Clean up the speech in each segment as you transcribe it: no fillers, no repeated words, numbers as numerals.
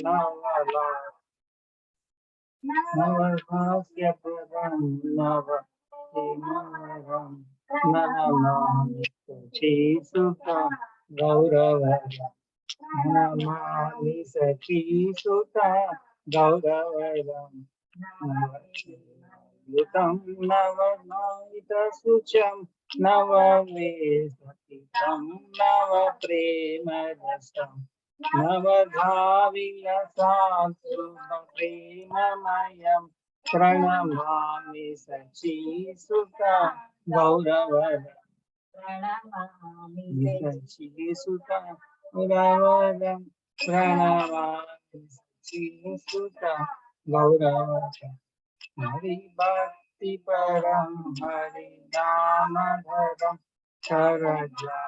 Navasya Pradam Nava Himanavam Nanamami Sachi Sutta Gauravaya Nanamami Sachi Sutta Gauravaya Yutam Navanaita Sucham Navavesatitam Nava Prema Dasam Navadhaviya Satsruva Premamayam Pranamami Sachi Sutta Gauravada Pranamami Sachi Sutta Gauravada Pranamami Sachi Sutta Gauravada Hari Bhakti Param Hari Namadharam Karaja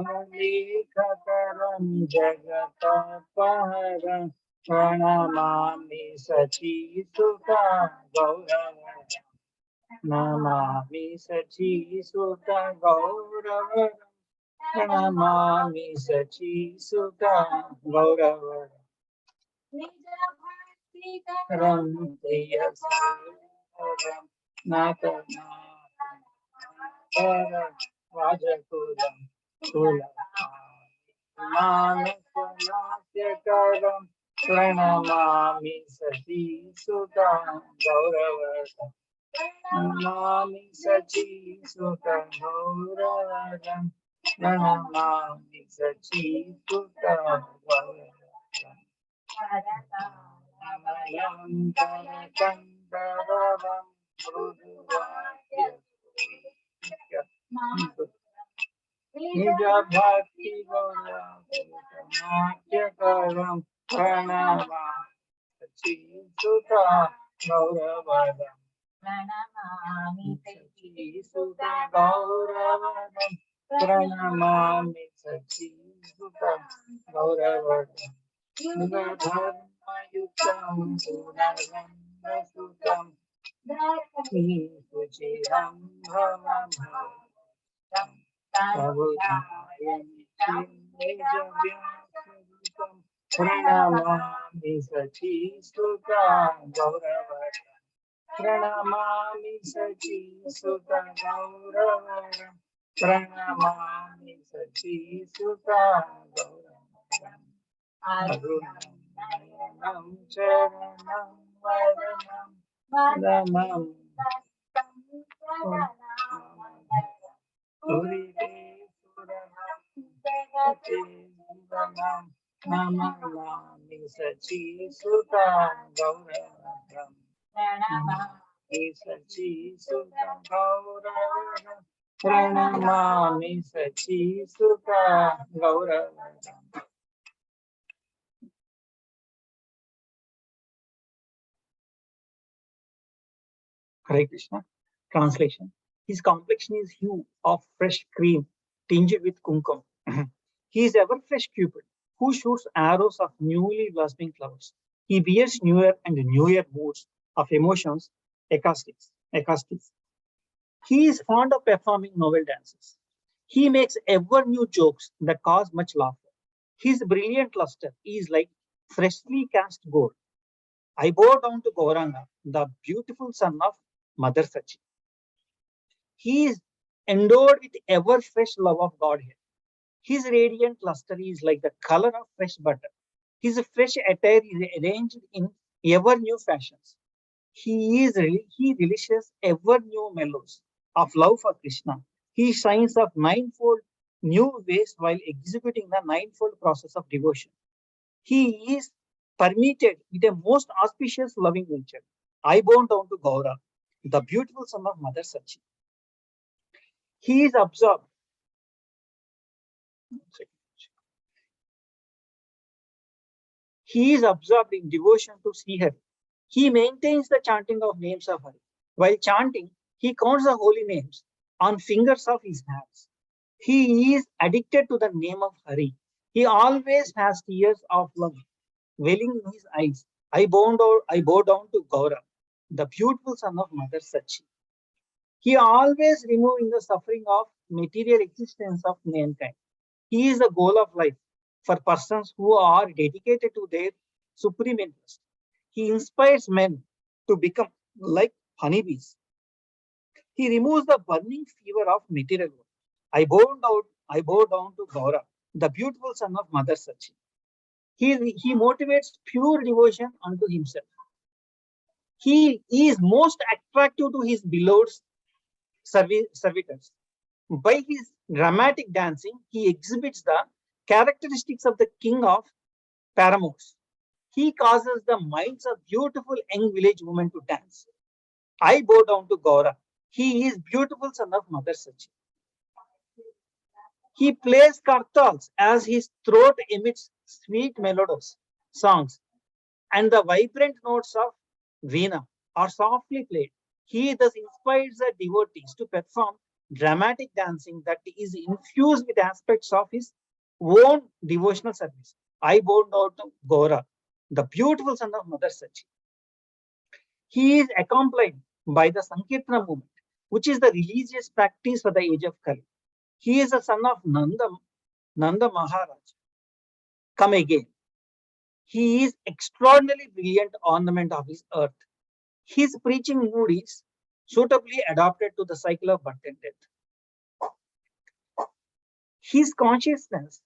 Hari Kataram Jagatapaharam Pranamami Sachi Sutta Gauravadam Namami Sachi Sutta Gauravadam Pranamami Sachi Sutta Gauravadam Ram Priya Saram Natana Vajakulam Kula Manasanasyakaram Pranamami Sati Sutta Gauravadam Pranamami Sati Sutta Gauravadam Pranamami Sati Sutta Gauravadam Namayam Karakandaram Mruduvakya Nija Bhakti Gauravadam Pranama Sachi Sutta Gauravadam Pranamami Sachi Sutta Gauravadam Pranamami Sachi Sutta Gauravadam Dharma Yuktam Sudaram Sutam Dhati Suchiram Bhavam Pranamami Sachi Sutta Gauravadam Pranamami Sachi Sutta Gauravadam Pranamami Sachi Sutta Gauravadam Arunam Charanam Varanam Varanam Namami Sachi Sutta Gauravadam Namami Sachi Sutta Gauravadam Pranamami Sachi Sutta Gauravadam. Hare Krishna. Translation. His complexion is hue of fresh cream tinged with kumkum. He is ever fresh Cupid, who shoots arrows of newly blossoming flowers. He bears newer and newer moods of emotions, acoustics. He is fond of performing novel dances. He makes ever new jokes that cause much laughter. His brilliant luster is like freshly cast gold. I bow down to Gauranga, the beautiful son of Mother Sachi. He is endowed with ever fresh love of Godhead. His radiant luster is like the color of fresh butter. His fresh attire is arranged in ever new fashions. He relishes ever new mellows of love for Krishna. He shines of ninefold new ways while executing the ninefold process of devotion. He is permeated with a most auspicious loving nature. I bow down to Gaura, the beautiful son of Mother Sachi. He is absorbed He is absorbed in devotion to Sri Hari. He maintains the chanting of names of Hari. While chanting, he counts the holy names on fingers of his hands. He is addicted to the name of Hari. He always has tears of love welling in his eyes. I bow down to Gaura, the beautiful son of Mother Sachi. He always removing the suffering of material existence of mankind. He is the goal of life for persons who are dedicated to their supreme interest. He inspires men to become like honeybees. He removes the burning fever of material world. I bow down to Gaura, the beautiful son of Mother Sachi. He motivates pure devotion unto himself. He is most attractive to his beloved servitors. By his dramatic dancing, he exhibits the characteristics of the king of paramours. He causes the minds of beautiful young village women to dance. I bow down to Gaura. He is beautiful son of Mother Sachi. He plays kartals as his throat emits sweet melodious songs, and the vibrant notes of veena are softly played. He thus inspires the devotees to perform dramatic dancing that is infused with aspects of his own devotional service. I bow down to Gaura, the beautiful son of Mother Sachi. He is accompanied by the Sankirtana movement, which is the religious practice for the age of Kali. He is the son of Nanda Maharaj. Come again. He is extraordinarily brilliant ornament of his earth. His preaching mood is suitably adapted to the cycle of birth and death. His consciousness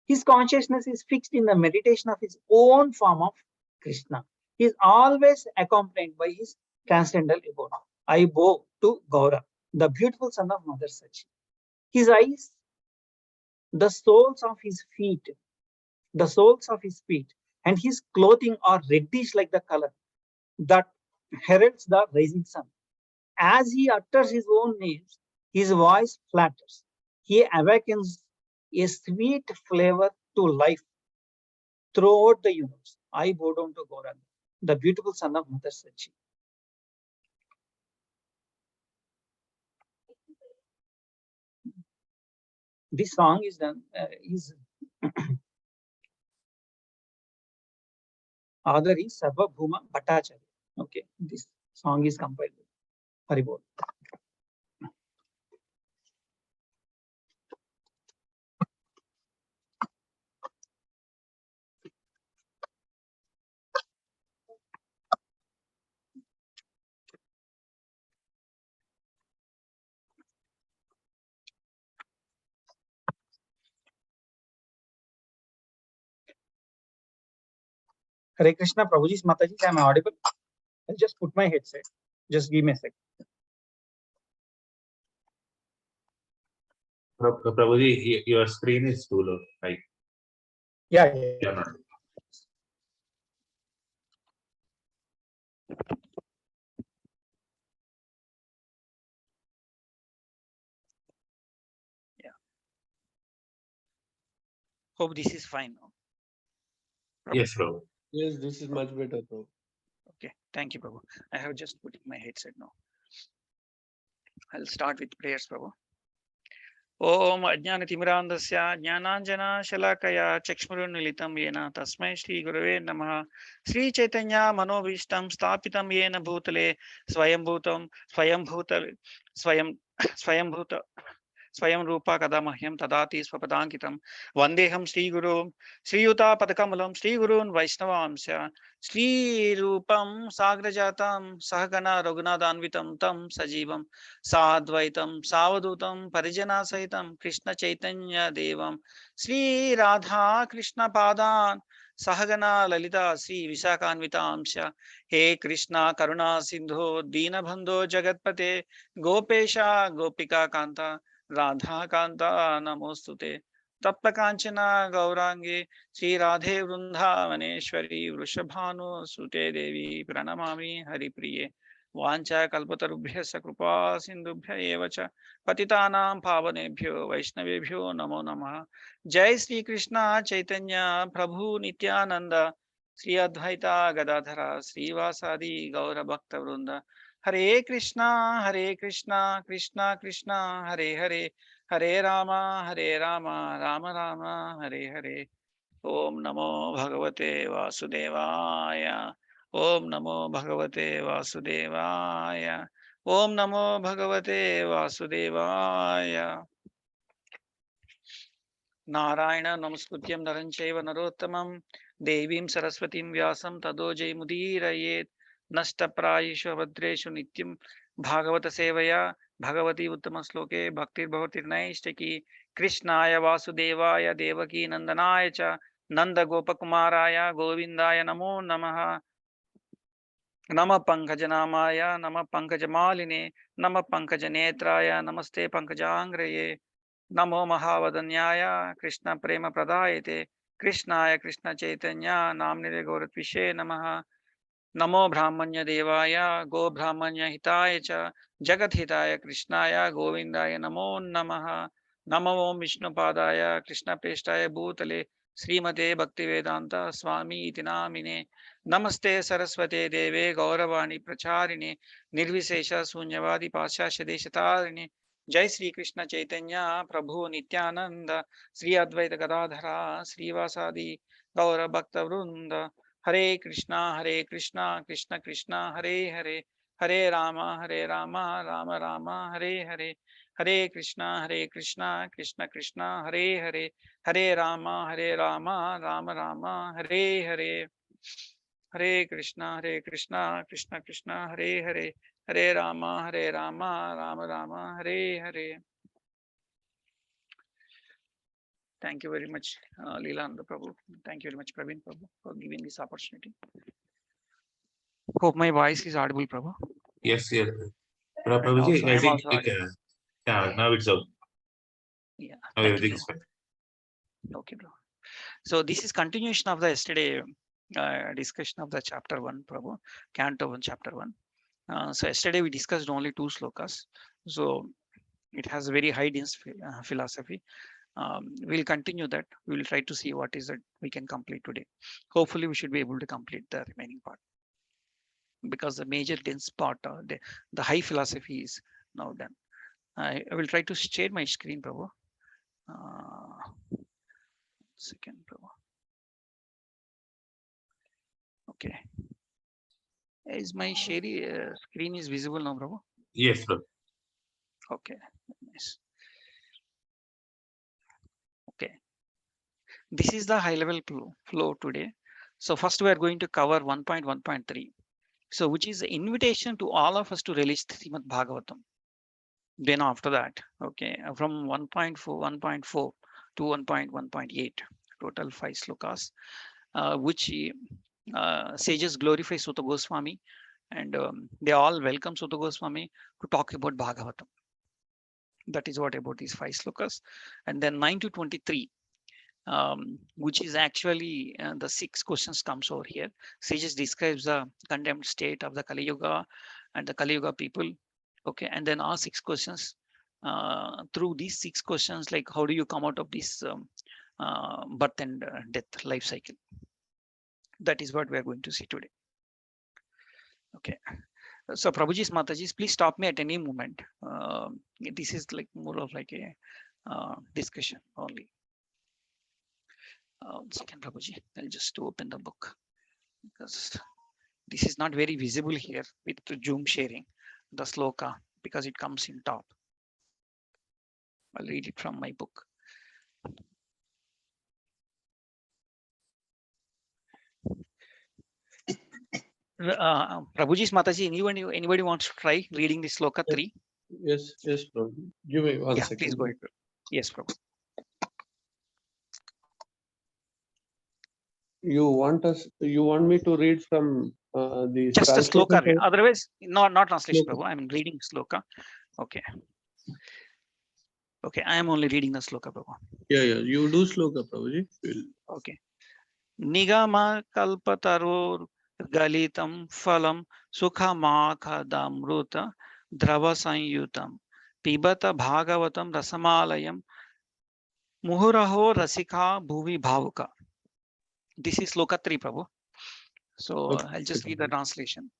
is fixed in the meditation of his own form of Krishna. He is always accompanied by his transcendental abode. I bow to Gaura, the beautiful son of Mother Sachi. His eyes, the soles of his feet, and his clothing are reddish like the color that heralds the rising sun. As he utters his own names, his voice flatters. He awakens a sweet flavor to life throughout the universe. I bow down to Gaura, the beautiful son of Mother Sachi. This song is done. Other is Sarvabhuma Bhattacharya. Okay, this song is compiled. Haribol. Hare Krishna, Prabhuji's Mataji, am I audible? I'll just put my headset. Just give me a second. Prabhuji, your screen is too low. Right? Yeah. Hope this is fine now. Yes, Prabhu. Yes, this is much better, Prabhu. Okay, thank you, Prabhu. I have just put my headset now. I'll start with prayers, Prabhu. Om Ajnanatimirandasya Jnananjana Shalakaya Chakshmurunilitam Yena Tasmai Shri Gurave Namaha Sri Chaitanya Manovishtam Stapitam Yena Bhutale Swayambhutam Swayambhuta Swayam Rupa Kadamahyam Tadati Swapadankitam Vandeham Sri Guru Sri Yuta Padakamalam Sri Gurun Vaishnavamsya Sri Rupam Sagrajatam Sahagana Raghunadanvitam Tam Sajivam Sadvaitam Savadutam Parijana Sahitam Krishna Chaitanya Devam Sri Radha Krishna Padan Sahagana Lalita Sri Visakanvitamsya He Krishna Karuna Sindho Dinabandho Jagatpate Gopesha Gopika Kanta Radha Kanta Namostute Tapta Kanchana Gaurangi Sri Radhe Vrundhavaneshwari Vrishabhanu Sute Devi Pranamami Hari Priye Vancha kalpatarubhyasya kripa sindubhya eva cha patitanam pavanebhyo vaishnavebhyo namo namaha. Jai Sri Krishna Chaitanya Prabhu Nityananda Sri Advaita Gadadhara Srivasadi Gaura Bhakta Vrinda. Hare Krishna Krishna Krishna Hare Hare Hare Rama Rama Rama Hare Hare. Om Namo Bhagavate Vasudevaya. Om Namo Bhagavate Vasudevaya. Om Namo Bhagavate Vasudevaya. Narayana Namaskrutyam Naranchaiva Narottamam Devim Saraswatim Vyasam Tado Jaymudirayet Nasta Prayeshu Bhadreshu Nityam Bhagavata Sevaya Bhagavati Uttama Sloke Bhaktir Bhavatir Naishtaki Krishnaya Vasudevaya Devaki Nandanaya Cha Nanda Gopakumaraya Govindaya Namo Namaha Nama Pankajanamaya Nama Pankajamaline Nama Pankajanetraya Namaste Pankajangraye Namo Mahavadanyaya Krishna Prema Pradayate Krishnaya Krishna Chaitanya Namnire Gauratvishe Namaha Namo Brahmanya Devaya Go Brahmanya Hitaya Cha Jagat Hitaya Krishnaya Govindaya Namo Namaha Namo Om Vishnu Padaya Krishna Peshtaya Bhutale Srimate Bhaktivedanta Swami Iti Namine Namaste Saraswate Deve Gauravani Pracharine Nirvisesha Sunyavadi Paschasya Deshatarine Jai Sri Krishna Chaitanya Prabhu Nityananda Sri Advaita Gadadhara Srivasadi Gaura Bhakta Vrunda Hare Krishna Krishna Krishna Hare Hare Hare Rama Rama Rama Hare Hare Hare Krishna Krishna Krishna Hare Hare Hare Rama Rama Rama Hare Hare Hare Krishna Krishna Krishna Hare Hare Hare Rama Rama Rama Hare Hare. Thank you very much, Lilananda Prabhu. Thank you very much, Praveen Prabhu, for giving this opportunity. Hope my voice is audible, Prabhu. Yes, yes. And Prabhuji, also, I I'm think also audible. yeah, now it's out. Yeah, Now thank everything you. is fine. Okay, bro. So this is continuation of the yesterday discussion of the chapter 1, Prabhu, Canto 1, chapter 1. So yesterday we discussed only 2 slokas. So it has very high dense philosophy. We'll continue that. We will try to see what is that we can complete today. Hopefully we should be able to complete the remaining part, because the major dense part, the high philosophy is now done. I will try to share my screen, Prabhu. Second, Prabhu. Okay. Is my share screen is visible now, Prabhu? Yes, Prabhu. Okay, nice. Okay. This is the high level flow today. So first we are going to cover 1.1.3. So which is the invitation to all of us to release Srimad Bhagavatam. Then after that, okay, from 1.4 to 1.1.8, total 5 slokas, which sages glorify Sutta Goswami, and they all welcome Sutta Goswami to talk about Bhagavatam. That is what about these 5 slokas. And then 9 to 23, which is actually the 6 questions comes over here. Sages describes the condemned state of the Kali Yuga and the Kali Yuga people. Okay, and then our 6 questions. Through these 6 questions, like how do you come out of this birth and death life cycle? That is what we are going to see today. Okay. So Prabhuji's Mataji's, please stop me at any moment. This is like more of like a discussion only. Second, Prabhuji, I'll just open the book, because this is not very visible here with the Zoom sharing the sloka, because it comes in top. I'll read it from my book. Prabhuji's Mataji, anybody wants to try reading this sloka 3? Yes, Prabhu. Give me one Yeah, second. please go ahead. Yes, Prabhu. You want me to read from the Just a sloka. translation? Otherwise, not translation, Prabhu. I'm reading sloka. Okay. Okay, I am only reading the sloka, Prabhu. Yeah, you do sloka, Prabhuji. Okay. Nigama kalpataror Galitam phalam sukhamakadamruta drava sanyutam pibata bhagavatam rasamalayam muhuraho rasika bhuvi bhavuka. This is sloka 3, Prabhu. So I'll just read the translation.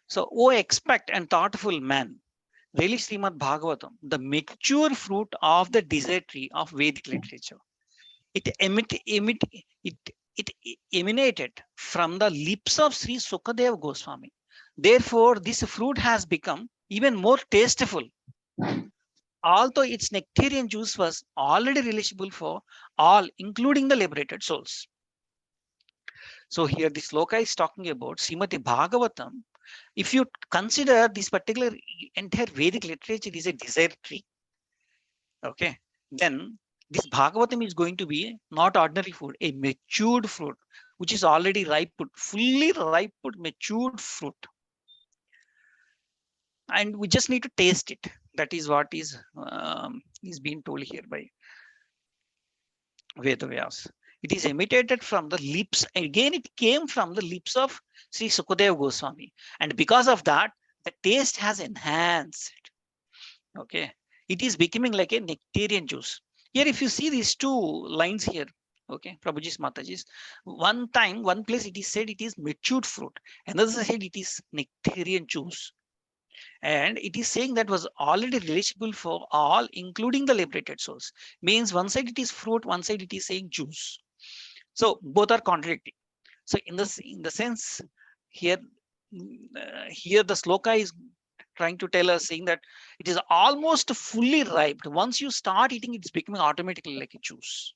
So, O expect and thoughtful man, really Srimad Bhagavatam, the mature fruit of the desert tree of Vedic literature. It emanated from the lips of Sri Sukadeva Goswami. Therefore, this fruit has become even more tasteful. Although its nectarian juice was already relishable for all, including the liberated souls. So here this sloka is talking about Srimati Bhagavatam. If you consider this particular entire Vedic literature is a desert tree, okay, then this Bhagavatam is going to be not ordinary food, a matured fruit, which is already ripe, fully ripe, matured fruit. And we just need to taste it. That is what is being told here by Vedavyas. It is imitated from the lips. Again, it came from the lips of Sri Sukadeva Goswami. And because of that, the taste has enhanced. Okay. It is becoming like a nectarian juice. Here, if you see these two lines here, okay, Prabhuji's Mataji's, one place it is said it is matured fruit. Another said it is nectarian juice. And it is saying that was already relishable for all, including the liberated souls. Means one side it is fruit, one side it is saying juice. So both are contradicting. So in the sense here, here the sloka is trying to tell us, saying that it is almost fully ripe. Once you start eating, it's becoming automatically like a juice.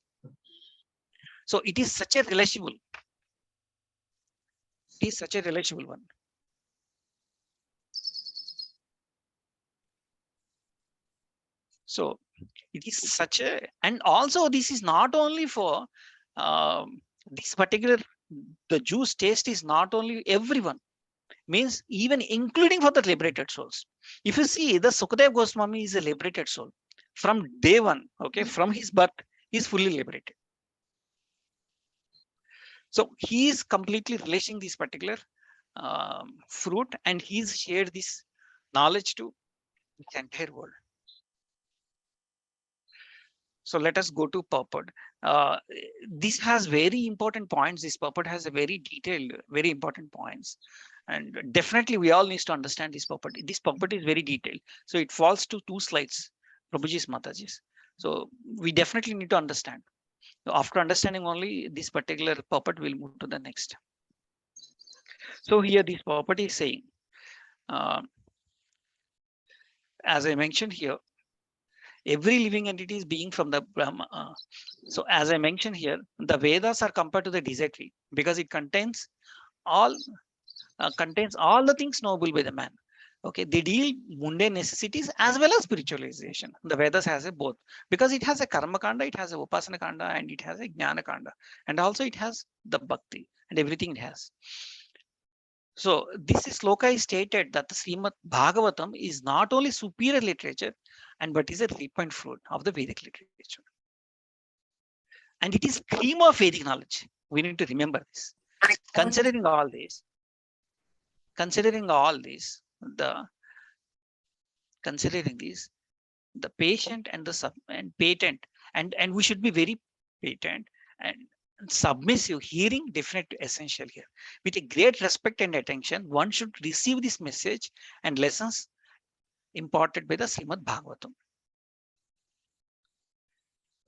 So it is such a relishable. It is such a relishable one. So it is such a, and also this is not only for this particular, the juice taste is not only everyone, means even including for the liberated souls. If you see, the Sukadeva Goswami is a liberated soul from day one, okay, from his birth, he is fully liberated. So he is completely relishing this particular fruit, and he's shared this knowledge to the entire world. So let us go to purport. This has very important points. This purport has a very detailed, very important points. And definitely we all need to understand this purport. This purport is very detailed. So it falls to 2 slides, Prabhuji's Mataji's. So we definitely need to understand. So after understanding only this particular purport, we'll move to the next. So here this purport is saying, as I mentioned here, every living entity is being from the Brahma. So as I mentioned here, the Vedas are compared to the desert tree because it contains all the things knowable by the man. Okay, they deal mundane necessities as well as spiritualization. The Vedas has a both because it has a karma kanda, it has a upasana kanda, and it has a jnana kanda, and also it has the bhakti and everything it has. So this sloka is stated that the Srimad Bhagavatam is not only superior literature, but is a ripened fruit of the Vedic literature. And it is cream of Vedic knowledge. We need to remember this. Considering all this, the patient and the patent, and we should be very patent and submissive, hearing definitely essential here. With a great respect and attention, one should receive this message and lessons imparted by the Srimad Bhagavatam.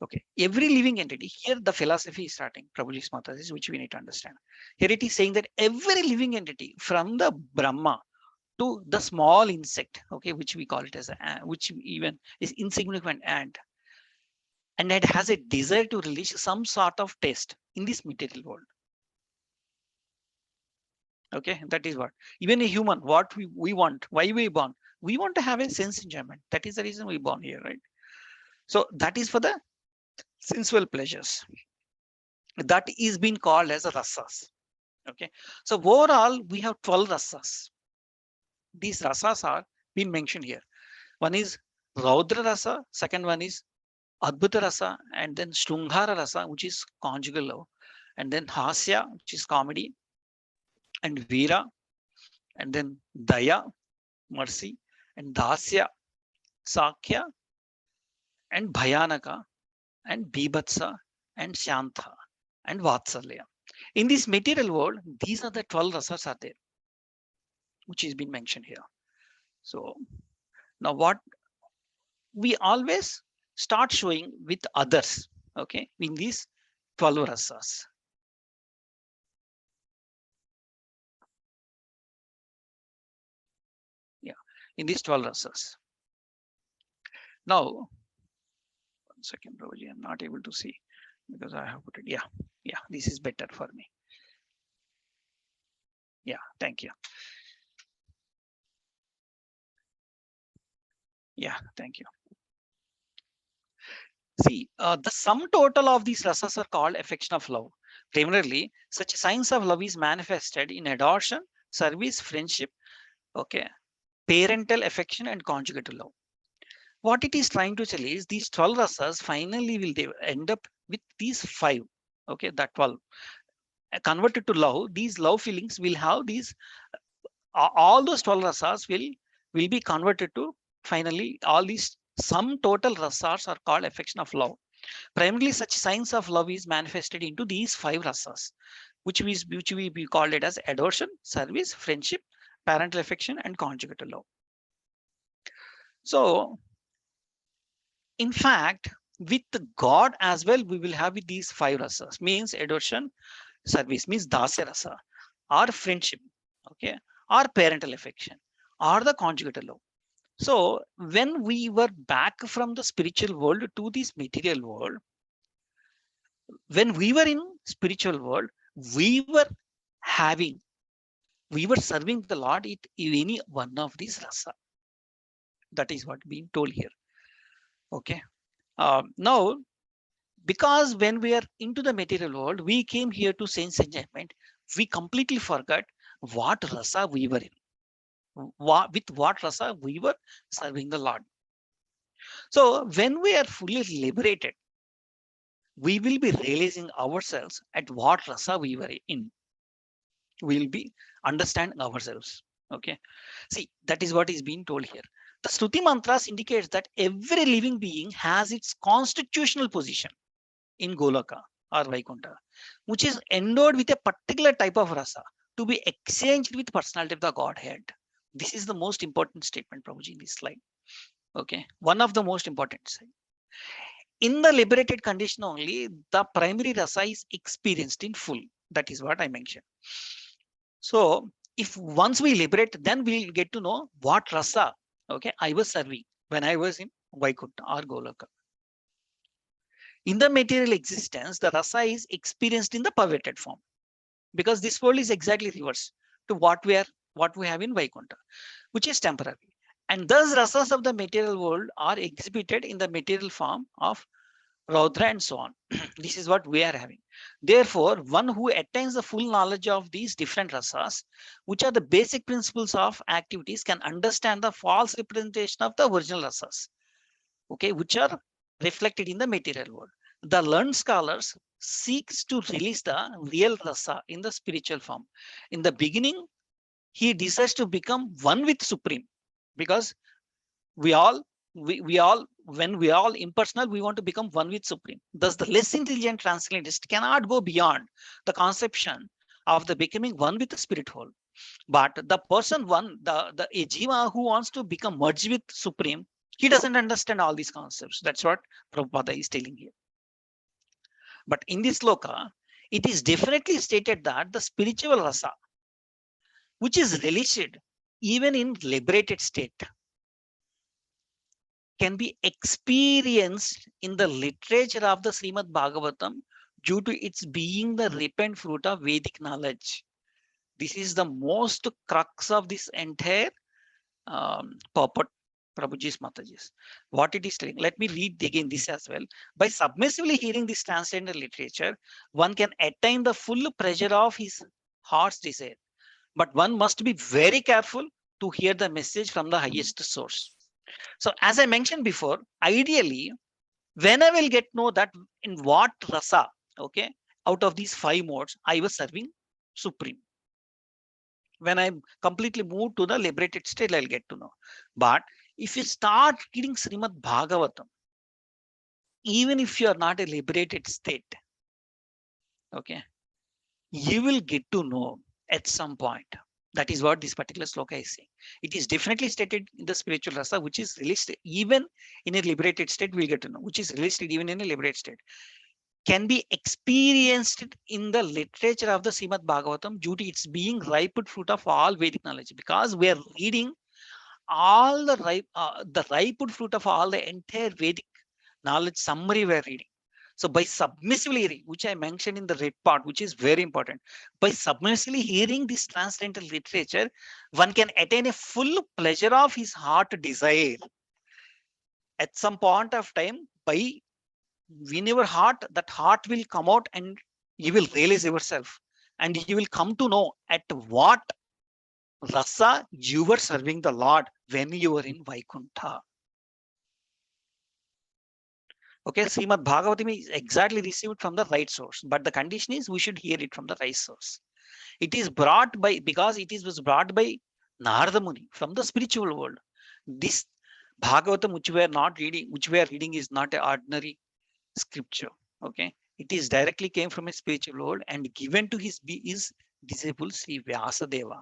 Okay, every living entity, here the philosophy is starting, Prabhuji's Mataji, which we need to understand. Here it is saying that every living entity from the Brahma to the small insect, okay, which we call it as which even is insignificant ant, and it has a desire to release some sort of taste in this material world. Okay, that is what even a human, what we want, why we born, we want to have a sense enjoyment. That is the reason we born here, right? So that is for the sensual pleasures. That is being called as a rasas. Okay, so overall we have 12 rasas. These rasas are being mentioned here. One is Raudra rasa, second one is Adbhuta rasa, and then Shrunghara rasa, which is conjugal love, and then Hasya, which is comedy, and Veera, and then Daya, mercy, and Dasya, Sakya, and Bhayanaka, and Bibhatsa, and Shanta, and Vatsalya. In this material world, these are the 12 rasas are there, which has been mentioned here. So now what we always start showing with others, okay, in these 12 rasas. Yeah, in these 12 rasas. Now, 1 second, Prabhuji, I'm not able to see because I have put it. Yeah, this is better for me. Yeah, thank you. Yeah, thank you. See, the sum total of these rasas are called affection of love. Primarily, such signs of love is manifested in adoration, service, friendship, okay, parental affection, and conjugal love. What it is trying to tell is these 12 rasas finally will they end up with these 5, okay, that 12. Converted to love, these love feelings will have these, all those 12 rasas will be converted to finally all these sum total rasas are called affection of love. Primarily, such signs of love is manifested into these 5 rasas, which we called it as adoration, service, friendship, parental affection, and conjugal love. So, in fact, with God as well, we will have these 5 rasas. Means adoration, service, means dasya rasa, or friendship, okay, or parental affection, or the conjugal love. So, when we were back from the spiritual world to this material world, when we were in spiritual world, we were having, we were serving the Lord in any one of these rasa. That is what being told here. Okay. Now, because when we are into the material world, we came here to sense enjoyment. We completely forgot what rasa we were in. With what rasa we were serving the Lord. So when we are fully liberated, we will be realizing ourselves at what rasa we were in. We will be understanding ourselves. Okay. See, that is what is being told here. The Shruti mantras indicates that every living being has its constitutional position in Golaka or Vaikuntha, which is endowed with a particular type of rasa to be exchanged with personality of the Godhead. This is the most important statement, Prabhuji, in this slide. Okay, one of the most important. In the liberated condition only, the primary rasa is experienced in full. That is what I mentioned. So if once we liberate, then we'll get to know what rasa, okay, I was serving when I was in Vaikuntha or Golaka. In the material existence, the rasa is experienced in the perverted form, because this world is exactly reverse to what we have in Vaikuntha, which is temporary. And thus rasas of the material world are exhibited in the material form of Raudra and so on. This is what we are having. Therefore, one who attains the full knowledge of these different rasas, which are the basic principles of activities, can understand the false representation of the original rasas, okay, which are reflected in the material world. The learned scholars seeks to release the real rasa in the spiritual form. In the beginning, he desires to become one with Supreme, because we all when we are all impersonal, we want to become one with Supreme. Thus, the less intelligent transcendentalist cannot go beyond the conception of the becoming one with the spirit whole. But the person one, the a jiva who wants to become merged with Supreme, he doesn't understand all these concepts. That's what Prabhupada is telling here. But in this sloka, it is definitely stated that the spiritual rasa, which is relished even in liberated state, can be experienced in the literature of the Srimad Bhagavatam due to its being the ripened fruit of Vedic knowledge. This is the most crux of this entire purport, Prabhuji's Mataji's. What it is telling, let me read again this as well. By submissively hearing this transcendental literature, one can attain the full pleasure of his heart's desire. But one must be very careful to hear the message from the highest source. So as I mentioned before, ideally, when I will get know that in what rasa, okay, out of these 5 modes, I was serving Supreme. When I completely move to the liberated state, I'll get to know. But if you start reading Srimad Bhagavatam, even if you are not a liberated state, okay, you will get to know at some point. That is what this particular sloka is saying. It is definitely stated in the spiritual rasa, which is released even in a liberated state. We'll get to know, which is released even in a liberated state, can be experienced in the literature of the Srimad Bhagavatam due to its being ripe fruit of all Vedic knowledge, because we are reading all the ripe fruit of all the entire Vedic knowledge summary we are reading. So by submissively hearing, which I mentioned in the red part, which is very important, by submissively hearing this transcendental literature, one can attain a full pleasure of his heart desire. At some point of time, by win your heart, that heart will come out and you will realize yourself, and you will come to know at what rasa you were serving the Lord when you were in Vaikuntha. Okay, Srimad Bhagavatam is exactly received from the right source, but the condition is we should hear it from the right source. It is brought by, because it was brought by Narada Muni from the spiritual world. This Bhagavatam which we are not reading, which we are reading, is not an ordinary scripture. Okay, it is directly came from a spiritual world and given to his disciple Sri Vyasadeva.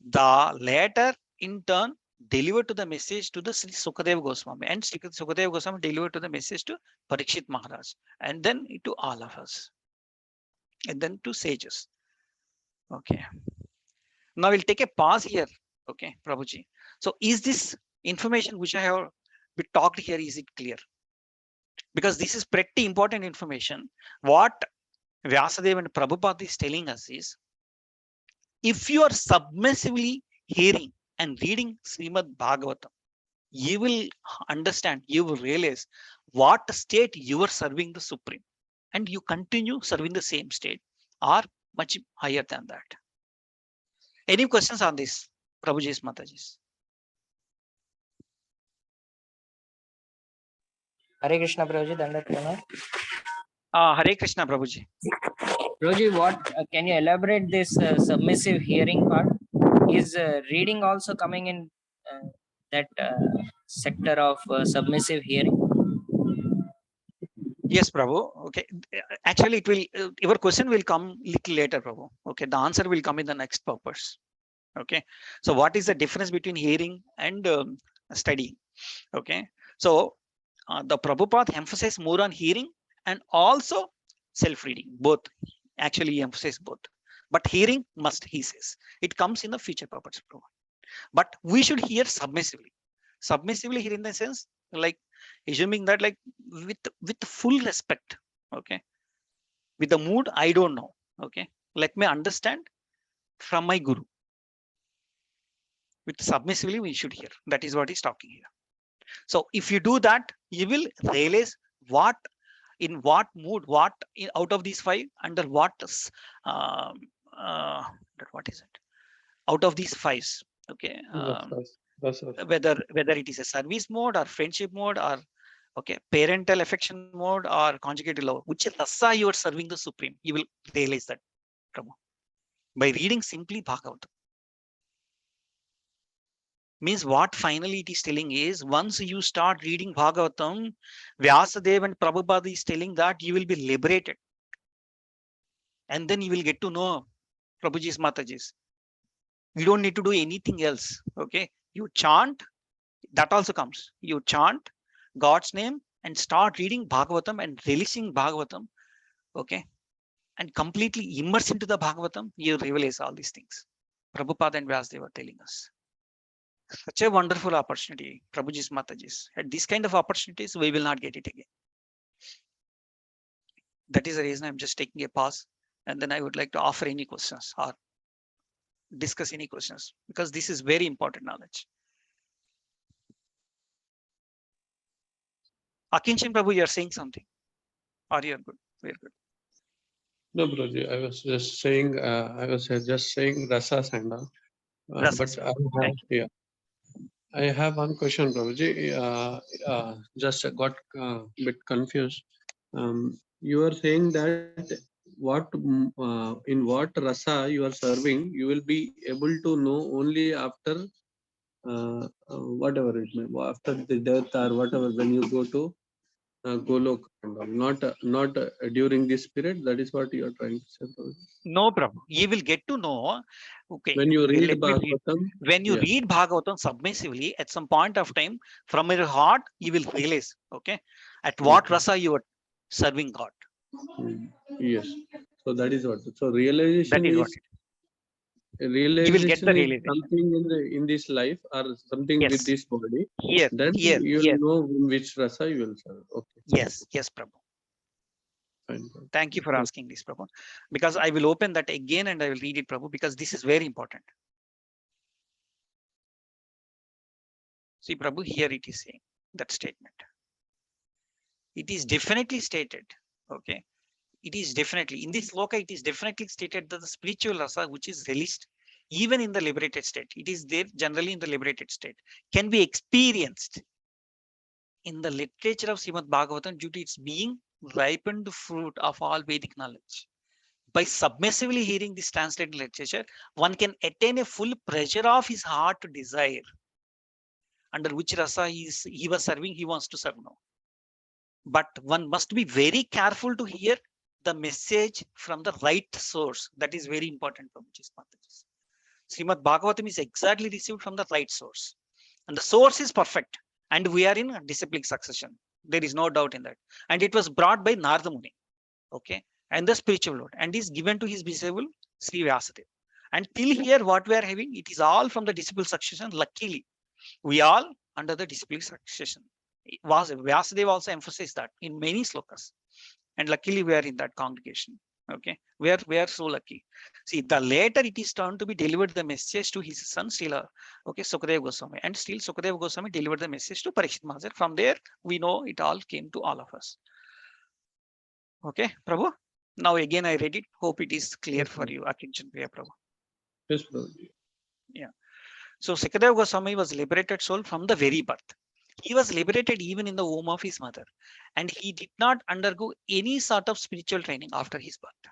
The latter in turn delivered to the message to the Sri Sukadeva Goswami, and Sri Sukadeva Goswami delivered to the message to Parikshit Maharaj, and then to all of us, and then to sages. Okay, now we'll take a pause here. Okay, Prabhuji. So is this information which I have we talked here, is it clear? Because this is pretty important information. What Vyasadeva and Prabhupada is telling us is, if you are submissively hearing and reading Srimad Bhagavatam, you will understand, you will realize what state you are serving the Supreme, and you continue serving the same state or much higher than that. Any questions on this, Prabhuji's Mataji's? Hare Krishna, Prabhuji. Dandat Pranam. Hare Krishna, Prabhuji. Prabhuji, what can you elaborate this submissive hearing part? Is reading also coming in that sector of submissive hearing? Yes, Prabhu. Okay. Actually, it will. Your question will come little later, Prabhu. Okay. The answer will come in the next purpose. Okay. So, what is the difference between hearing and studying? Okay. So, the Prabhupada emphasizes more on hearing and also self-reading. Both. Actually, he emphasizes both. But hearing must, he says. It comes in the future purpose, Prabhu. But we should hear submissively. Submissively hear in the sense, like assuming that, like with full respect. Okay. With the mood, I don't know. Okay. Let me understand from my guru. With submissively, we should hear. That is what he's talking here. So if you do that, you will realize what, in what mood, what out of these five, under what what is it? Out of these fives, okay. Whether it is a service mode or friendship mode or okay, parental affection mode or conjugated love, which rasa you are serving the Supreme, you will realize that, Prabhu, by reading simply Bhagavatam. Means what finally it is telling is, once you start reading Bhagavatam, Vyasadeva and Prabhupada is telling that you will be liberated. And then you will get to know Prabhuji's Mataji's. You don't need to do anything else. Okay. You chant, that also comes. You chant God's name and start reading Bhagavatam and releasing Bhagavatam. Okay. And completely immerse into the Bhagavatam, you realize all these things. Prabhupada and Vyasadeva are telling us. Such a wonderful opportunity, Prabhuji's Mataji's. At this kind of opportunities, we will not get it again. That is the reason I'm just taking a pause, and then I would like to offer any questions or discuss any questions, because this is very important knowledge. Akinchan Prabhu, you are saying something, or you are good? We are good. No, Prabhuji, I was just saying, rasas and all. Rasas. But I have one question, Prabhuji. Just got a bit confused. You are saying that in what rasa you are serving, you will be able to know only after whatever it may, after the death or whatever, when you go to Golok and all, not during this period. That is what you are trying to say, Prabhuji. No, Prabhu. You will get to know. Okay. When you read Let me read. Bhagavatam, When you yeah. read Bhagavatam submissively, at some point of time, from your heart, you will realize, okay, at what Okay. rasa you are serving God. Yes. So that is what. So That realization is what is it is. You will get the realization. something in this life or something with Yes. this body. Here, Then here, you here. will know in which rasa you will serve. Okay. Yes, yes, Prabhu. Fine. Thank you for asking this, Prabhu. Because I will open that again and I will read it, Prabhu, because this is very important. See, Prabhu, here it is saying that statement. It is definitely stated, okay. It is definitely, in this loka, it is definitely stated that the spiritual rasa, which is released, even in the liberated state, it is there generally in the liberated state, can be experienced in the literature of Srimad Bhagavatam due to its being ripened fruit of all Vedic knowledge. By submissively hearing this translated literature, one can attain a full pressure of his heart to desire, under which rasa he was serving, he wants to serve now. But one must be very careful to hear the message from the right source. That is very important, Prabhuji. Srimad Bhagavatam is exactly received from the right source. And the source is perfect. And we are in a disciplic succession. There is no doubt in that. And it was brought by Narada Muni. Okay. And the spiritual Lord. And is given to his disciple, Sri Vyasadeva. And till here, what we are having, it is all from the disciple succession. Luckily, we all under the disciplic succession. Vyasadeva also emphasized that in many slokas. And luckily, we are in that congregation. Okay, we are so lucky. See, the later it is turned to be delivered the message to his son Srila, okay, Sukadeva Goswami, and still Sukadeva Goswami delivered the message to Parikshit Maharaj. From there, we know it all came to all of us. Okay, Prabhu. Now again, I read it. Hope it is clear for you, Akinchan Priya Prabhu. Yes, Prabhuji. Yeah. So Sukadeva Goswami was liberated soul from the very birth. He was liberated even in the womb of his mother, and he did not undergo any sort of spiritual training after his birth.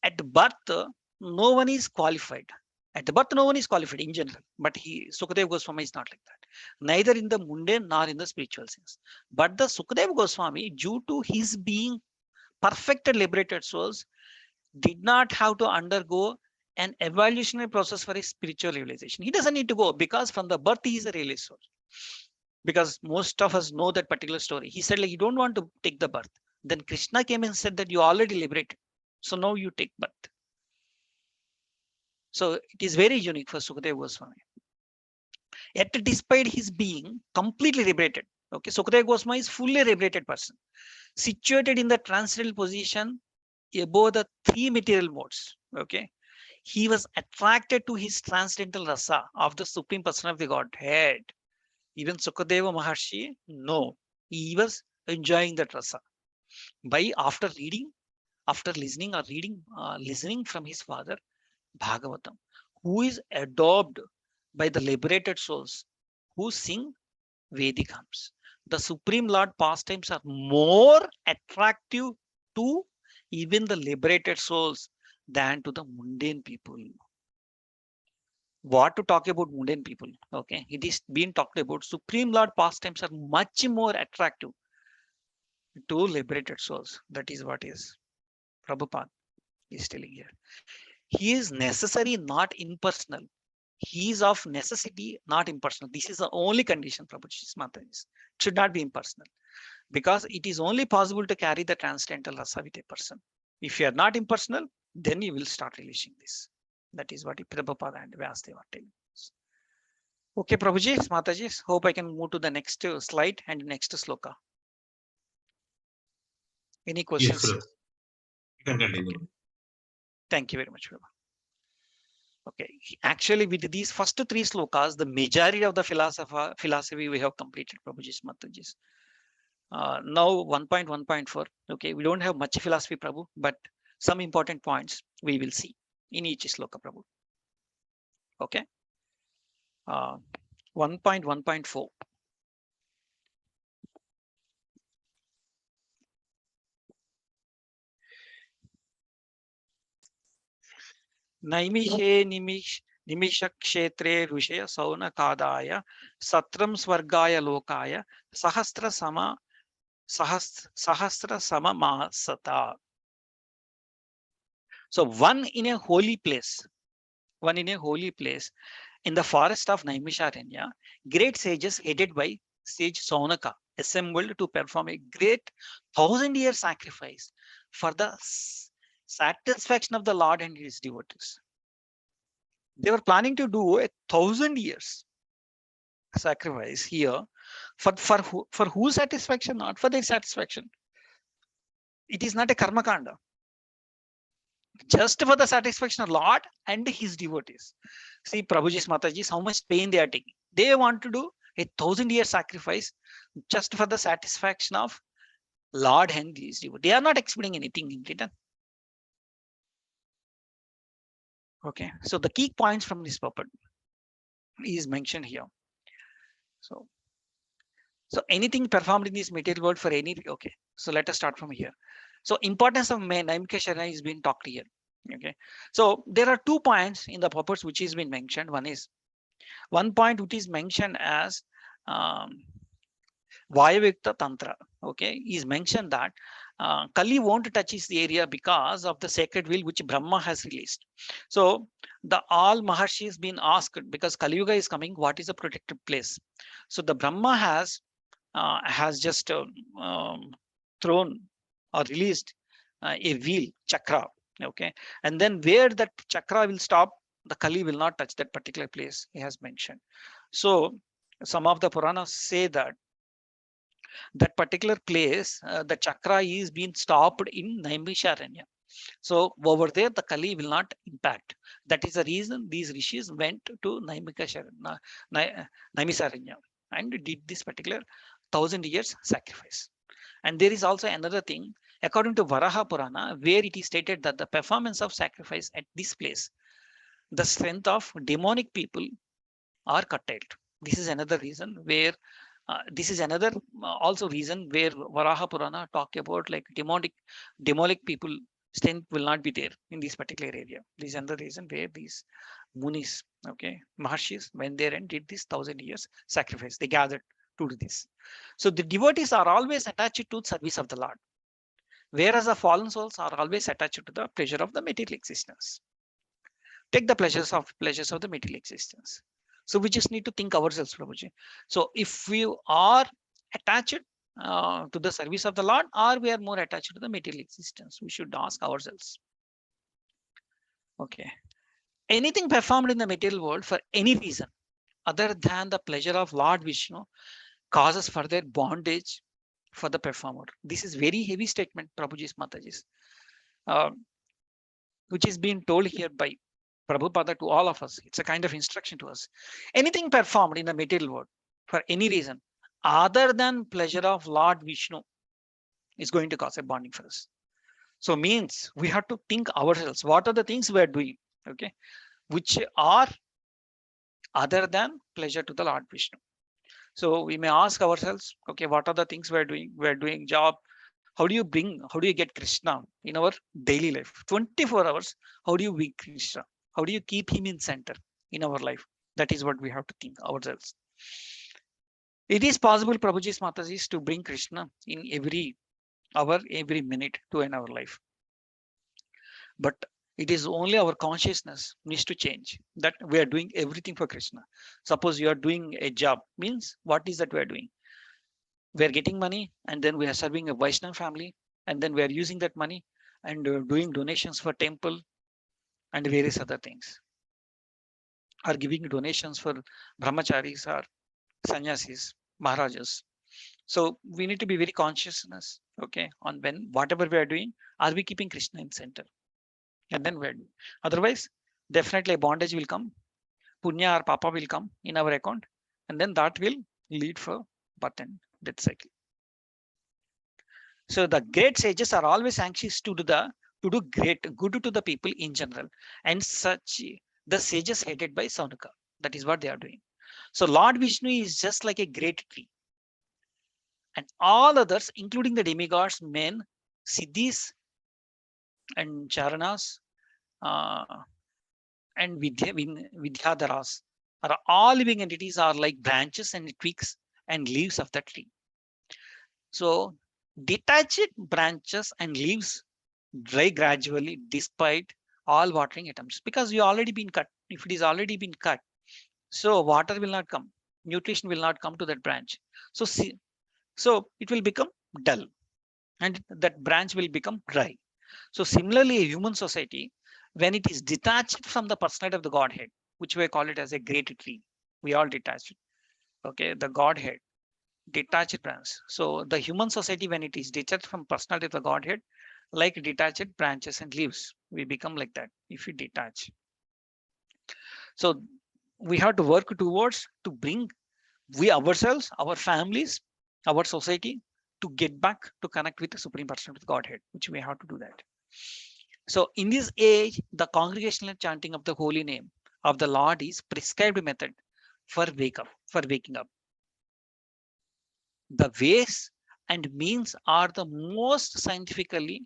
At birth, no one is qualified. At birth, no one is qualified in general, but Sukadeva Goswami is not like that. Neither in the mundane nor in the spiritual sense. But the Sukadeva Goswami, due to his being perfected liberated souls, did not have to undergo an evolutionary process for his spiritual realization. He doesn't need to go because from the birth he is a realized soul. Because most of us know that particular story. He said, like, you don't want to take the birth. Then Krishna came and said that you already liberated. So now you take birth. So it is very unique for Sukadeva Goswami. Yet despite his being completely liberated, okay, Sukadeva Goswami is fully liberated person, situated in the transcendental position above the three material modes. Okay, he was attracted to his transcendental rasa of the Supreme Person of the Godhead. Even Sukadeva Maharshi, no, he was enjoying that rasa. After listening or listening from his father, Bhagavatam, who is adopted by the liberated souls who sing Vedic hymns. The Supreme Lord pastimes are more attractive to even the liberated souls than to the mundane people. What to talk about mundane people? Okay, it is being talked about. Supreme Lord pastimes are much more attractive to liberated souls. That is what is Prabhupada is telling here. He is necessary, not impersonal. He is of necessity, not impersonal. This is the only condition, Prabhuji's Mataji. It should not be impersonal. Because it is only possible to carry the transcendental rasa with a person. If you are not impersonal, then you will start releasing this. That is what Prabhupada and Vyasadeva are telling us. Okay, Prabhuji, Mataji, hope I can move to the next slide and next sloka. Any questions? Yes, Prabhu. You can continue. Okay. Thank you very much, Prabhu. Okay, actually with these first three slokas, the majority of the philosophy we have completed, Prabhuji's Mataji's. Now 1.1.4, okay, we don't have much philosophy, Prabhu, but some important points we will see in each sloka, Prabhu. Okay. 1.1.4. Naimishe nimisha kshetre rushaya sauna kadaya satram swargaya lokaya sahasra sama masata. So one in a holy place, in the forest of Naimisharanya, great sages headed by sage Saunaka assembled to perform a great 1,000-year sacrifice for the satisfaction of the Lord and his devotees. They were planning to do a 1,000 years sacrifice here for whose satisfaction? Not for their satisfaction. It is not a karma kanda. Just for the satisfaction of Lord and his devotees. See Prabhuji's Mataji's how much pain they are taking. They want to do a 1,000-year sacrifice just for the satisfaction of Lord and his devotees. They are not expecting anything in return. Okay, so the key points from this purport is mentioned here. So anything performed in this material world for any, okay, so let us start from here. So importance of Naimika Sharana is being talked here. Okay, so there are 2 points in the purports which has been mentioned. One point which is mentioned as Vayavikta Tantra. Okay, is mentioned that Kali won't touch his area because of the sacred will which Brahma has released. So the all Maharshis been asked, because Kali Yuga is coming, what is the protected place? So the Brahma has just thrown or released a wheel chakra. Okay, and then where that chakra will stop, the Kali will not touch that particular place, he has mentioned. So some of the Puranas say that that particular place, the chakra is being stopped in Naimisharanya. So over there, the Kali will not impact. That is the reason these rishis went to Naimisharanya and did this particular 1,000 years sacrifice. And there is also another thing, according to Varaha Purana, where it is stated that the performance of sacrifice at this place, the strength of demonic people are curtailed. This is another reason where this is another also reason where Varaha Purana talk about like demonic people strength will not be there in this particular area. This is another reason where these munis, okay, maharshis went there and did this 1,000 years sacrifice. They gathered to do this. So the devotees are always attached to service of the Lord, whereas the fallen souls are always attached to the pleasure of the material existence. Take the pleasures of the material existence. So we just need to think ourselves, Prabhuji. So if we are attached to the service of the Lord, or we are more attached to the material existence, we should ask ourselves. Okay, anything performed in the material world for any reason other than the pleasure of Lord Vishnu causes further bondage for the performer. This is very heavy statement, Prabhuji's Mataji's, which is being told here by Prabhupada to all of us. It's a kind of instruction to us. Anything performed in the material world for any reason other than pleasure of Lord Vishnu is going to cause a bonding for us. So means we have to think ourselves, what are the things we are doing, okay, which are other than pleasure to the Lord Vishnu. So we may ask ourselves, okay, what are the things we are doing? We are doing job. How do you get Krishna in our daily life? 24 hours, how do you bring Krishna? How do you keep him in center in our life? That is what we have to think ourselves. It is possible, Prabhuji's Matajis, to bring Krishna in every hour, every minute to in our life. But it is only our consciousness needs to change, that we are doing everything for Krishna. Suppose you are doing a job, means what is that we are doing? We are getting money, and then we are serving a Vaishnava family, and then we are using that money and doing donations for temple and various other things, are giving donations for brahmacharis or sannyasis, maharajas. So we need to be very consciousness, okay, on when whatever we are doing, are we keeping Krishna in center? And then we're doing. Otherwise, definitely a bondage will come, punya or papa will come in our account, and then that will lead for birth and death cycle. So the great sages are always anxious to do great good to the people in general, and such the sages headed by Saunaka. That is what they are doing. So Lord Vishnu is just like a great tree, and all others, including the demigods, men, siddhis, and charanas, and Vidyadharas are all living entities are like branches and twigs and leaves of the tree. So detached branches and leaves dry gradually despite all watering attempts, because you already been cut. If it is already been cut, so water will not come, nutrition will not come to that branch. So see, so it will become dull and that branch will become dry. So similarly, a human society, when it is detached from the personality of the Godhead, which we call it as a great tree, we all detached. Okay, the Godhead, detached branch. So the human society, when it is detached from personality of the Godhead, like detached branches and leaves, we become like that if we detach. So we have to work towards to bring we ourselves, our families, our society to get back to connect with the Supreme Personality of Godhead, which we have to do that. So in this age, the congregational chanting of the holy name of the Lord is prescribed method for waking up. The ways and means are the most scientifically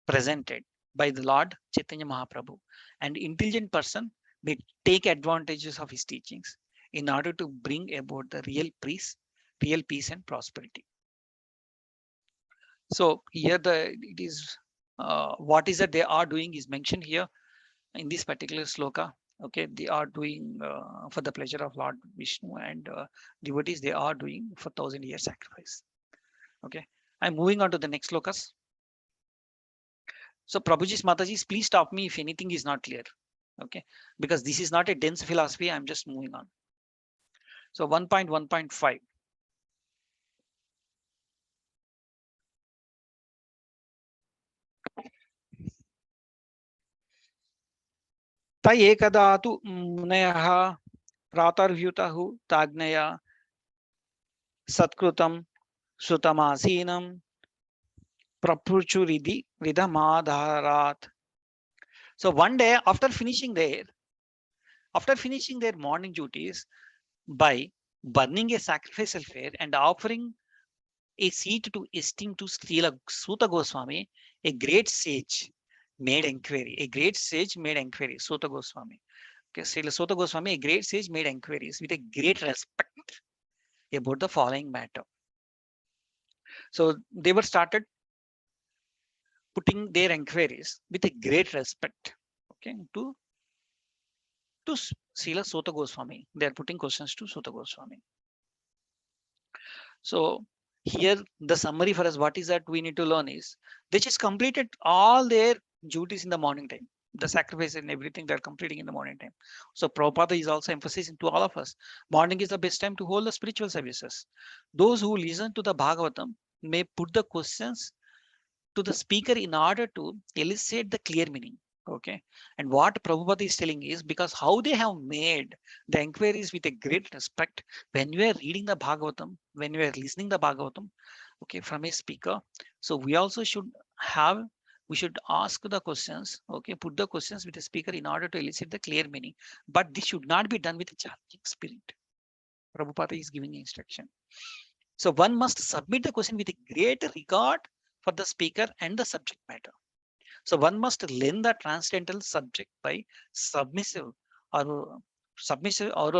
presented by the Lord Chaitanya Mahaprabhu. And intelligent person may take advantages of his teachings in order to bring about the real peace and prosperity. So here it is what is that they are doing is mentioned here in this particular sloka. Okay, they are doing for the pleasure of Lord Vishnu, and devotees they are doing for 1,000-year sacrifice. Okay, I'm moving on to the next slokas. So Prabhuji's Mataji's, please stop me if anything is not clear. Okay, because this is not a dense philosophy, I'm just moving on. So 1.1.5. Ta ekada tu munayah pratarvyutahu tagnaya satkrutam sutamasinam prapruchuridi vidhamadharat. So one day after finishing their morning duties by burning a sacrificial fire and offering a seat to esteem to Srila Suta Goswami, a great sage made inquiry. Suta Goswami. Okay, Srila Suta Goswami, a great sage, made inquiries with a great respect about the following matter. So they were started putting their inquiries with a great respect, okay, to Srila Suta Goswami. They are putting questions to Suta Goswami. So here the summary for us, what is that we need to learn is they just completed all their duties in the morning time. The sacrifice and everything they're completing in the morning time. So Prabhupada is also emphasizing to all of us, morning is the best time to hold the spiritual services. Those who listen to the Bhagavatam may put the questions to the speaker in order to elicit the clear meaning. Okay. And what Prabhupada is telling is because how they have made the inquiries with a great respect when you are reading the Bhagavatam, when you are listening the Bhagavatam, okay, from a speaker. So we also should ask the questions, okay, put the questions with the speaker in order to elicit the clear meaning. But this should not be done with a challenging spirit. Prabhupada is giving instruction. So one must submit the question with a great regard for the speaker and the subject matter. So one must learn the transcendental subject by submissive oral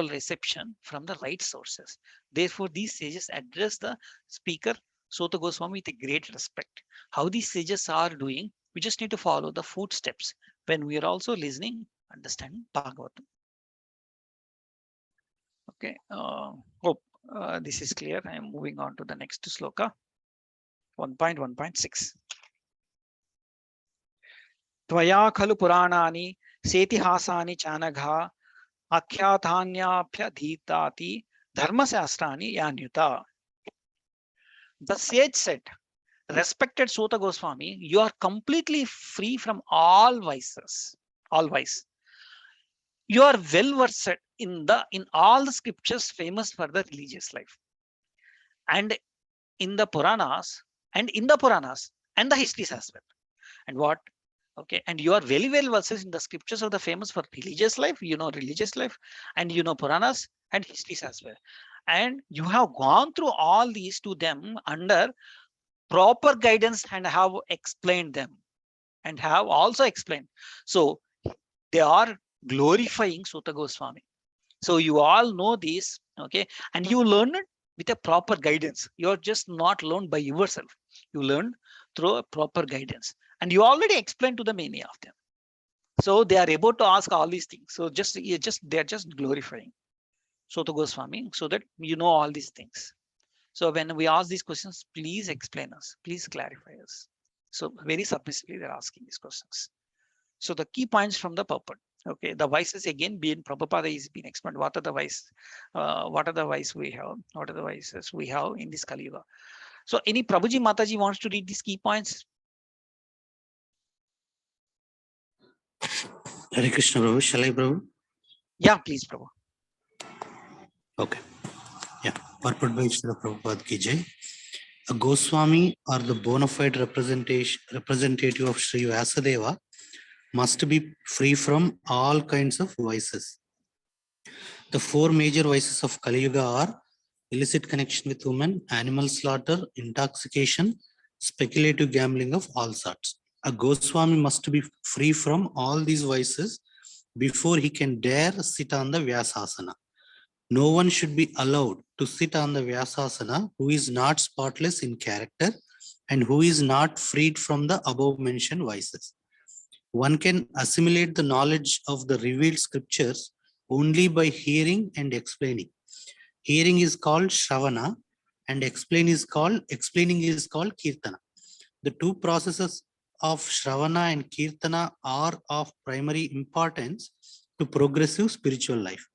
reception from the right sources. Therefore, these sages address the speaker Suta Goswami with a great respect. How these sages are doing, we just need to follow the footsteps when we are also listening, understanding Bhagavatam. Okay, hope this is clear. I am moving on to the next sloka, 1.1.6. Tvaya khalu puranani setihasani chanagha akhyatanyaphyadhitati dharmasastrani yanyuta. The sage said, respected Suta Goswami, you are completely free from all vices, all vice. You are well versed in all the scriptures famous for the religious life, and in the Puranas, and the histories as well. And what? Okay, and you are very well versed in the scriptures of the famous for religious life, religious life, and Puranas and histories as well. And you have gone through all these to them under proper guidance and have explained them and have also explained. So they are glorifying Suta Goswami. So you all know this, okay, and you learn it with a proper guidance. You're just not learned by yourself. You learn through a proper guidance, and you already explained to them many of them. So they are able to ask all these things. So they're just glorifying Suta Goswami so that you know all these things. So when we ask these questions, please explain us, please clarify us. So very submissively they're asking these questions. So the key points from the purport. Okay, the vices again being Prabhupada is being explained. What are the vices? What are the vices we have? What are the vices we have in this Kali Yuga? So any Prabhuji Mataji wants to read these key points? Hare Krishna, Prabhu. Shall I, Prabhu? Yeah, please, Prabhu. Okay. Yeah. Purport by Srila Prabhupada ki jai. A Goswami or the bona fide representative of Sri Vyasadeva must be free from all kinds of vices. The four major vices of Kali Yuga are illicit connection with women, animal slaughter, intoxication, speculative gambling of all sorts. A Goswami must be free from all these vices before he can dare sit on the Vyasasana. No one should be allowed to sit on the Vyasasana who is not spotless in character and who is not freed from the above mentioned vices. One can assimilate the knowledge of the revealed scriptures only by hearing and explaining. Hearing is called Shravana and explaining is called Kirtana. The two processes of Shravana and Kirtana are of primary importance to progressive spiritual life.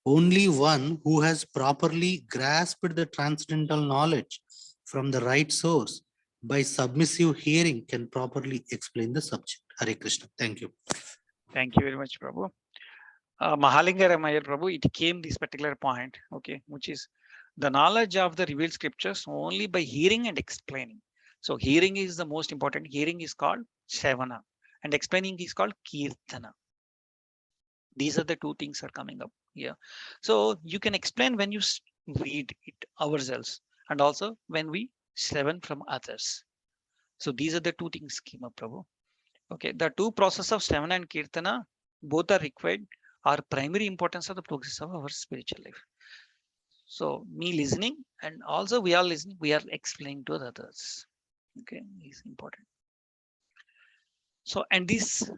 Only one who has properly grasped the transcendental knowledge from the right source by submissive hearing can properly explain the subject. Hare Krishna. Thank you. Thank you very much, Prabhu. Mahalinga Ramayar Prabhu, it came this particular point, okay, which is the knowledge of the revealed scriptures only by hearing and explaining. So hearing is the most important. Hearing is called Shavana and explaining is called Kirtana. These are the two things are coming up here. So you can explain when you read it ourselves and also when we shravan from others. So these are the two things came up, Prabhu. Okay, the two processes of Shravana and Kirtana both are required, are primary importance of the progress of our spiritual life. So me listening and also we are listening, we are explaining to others. Okay, is important. So and these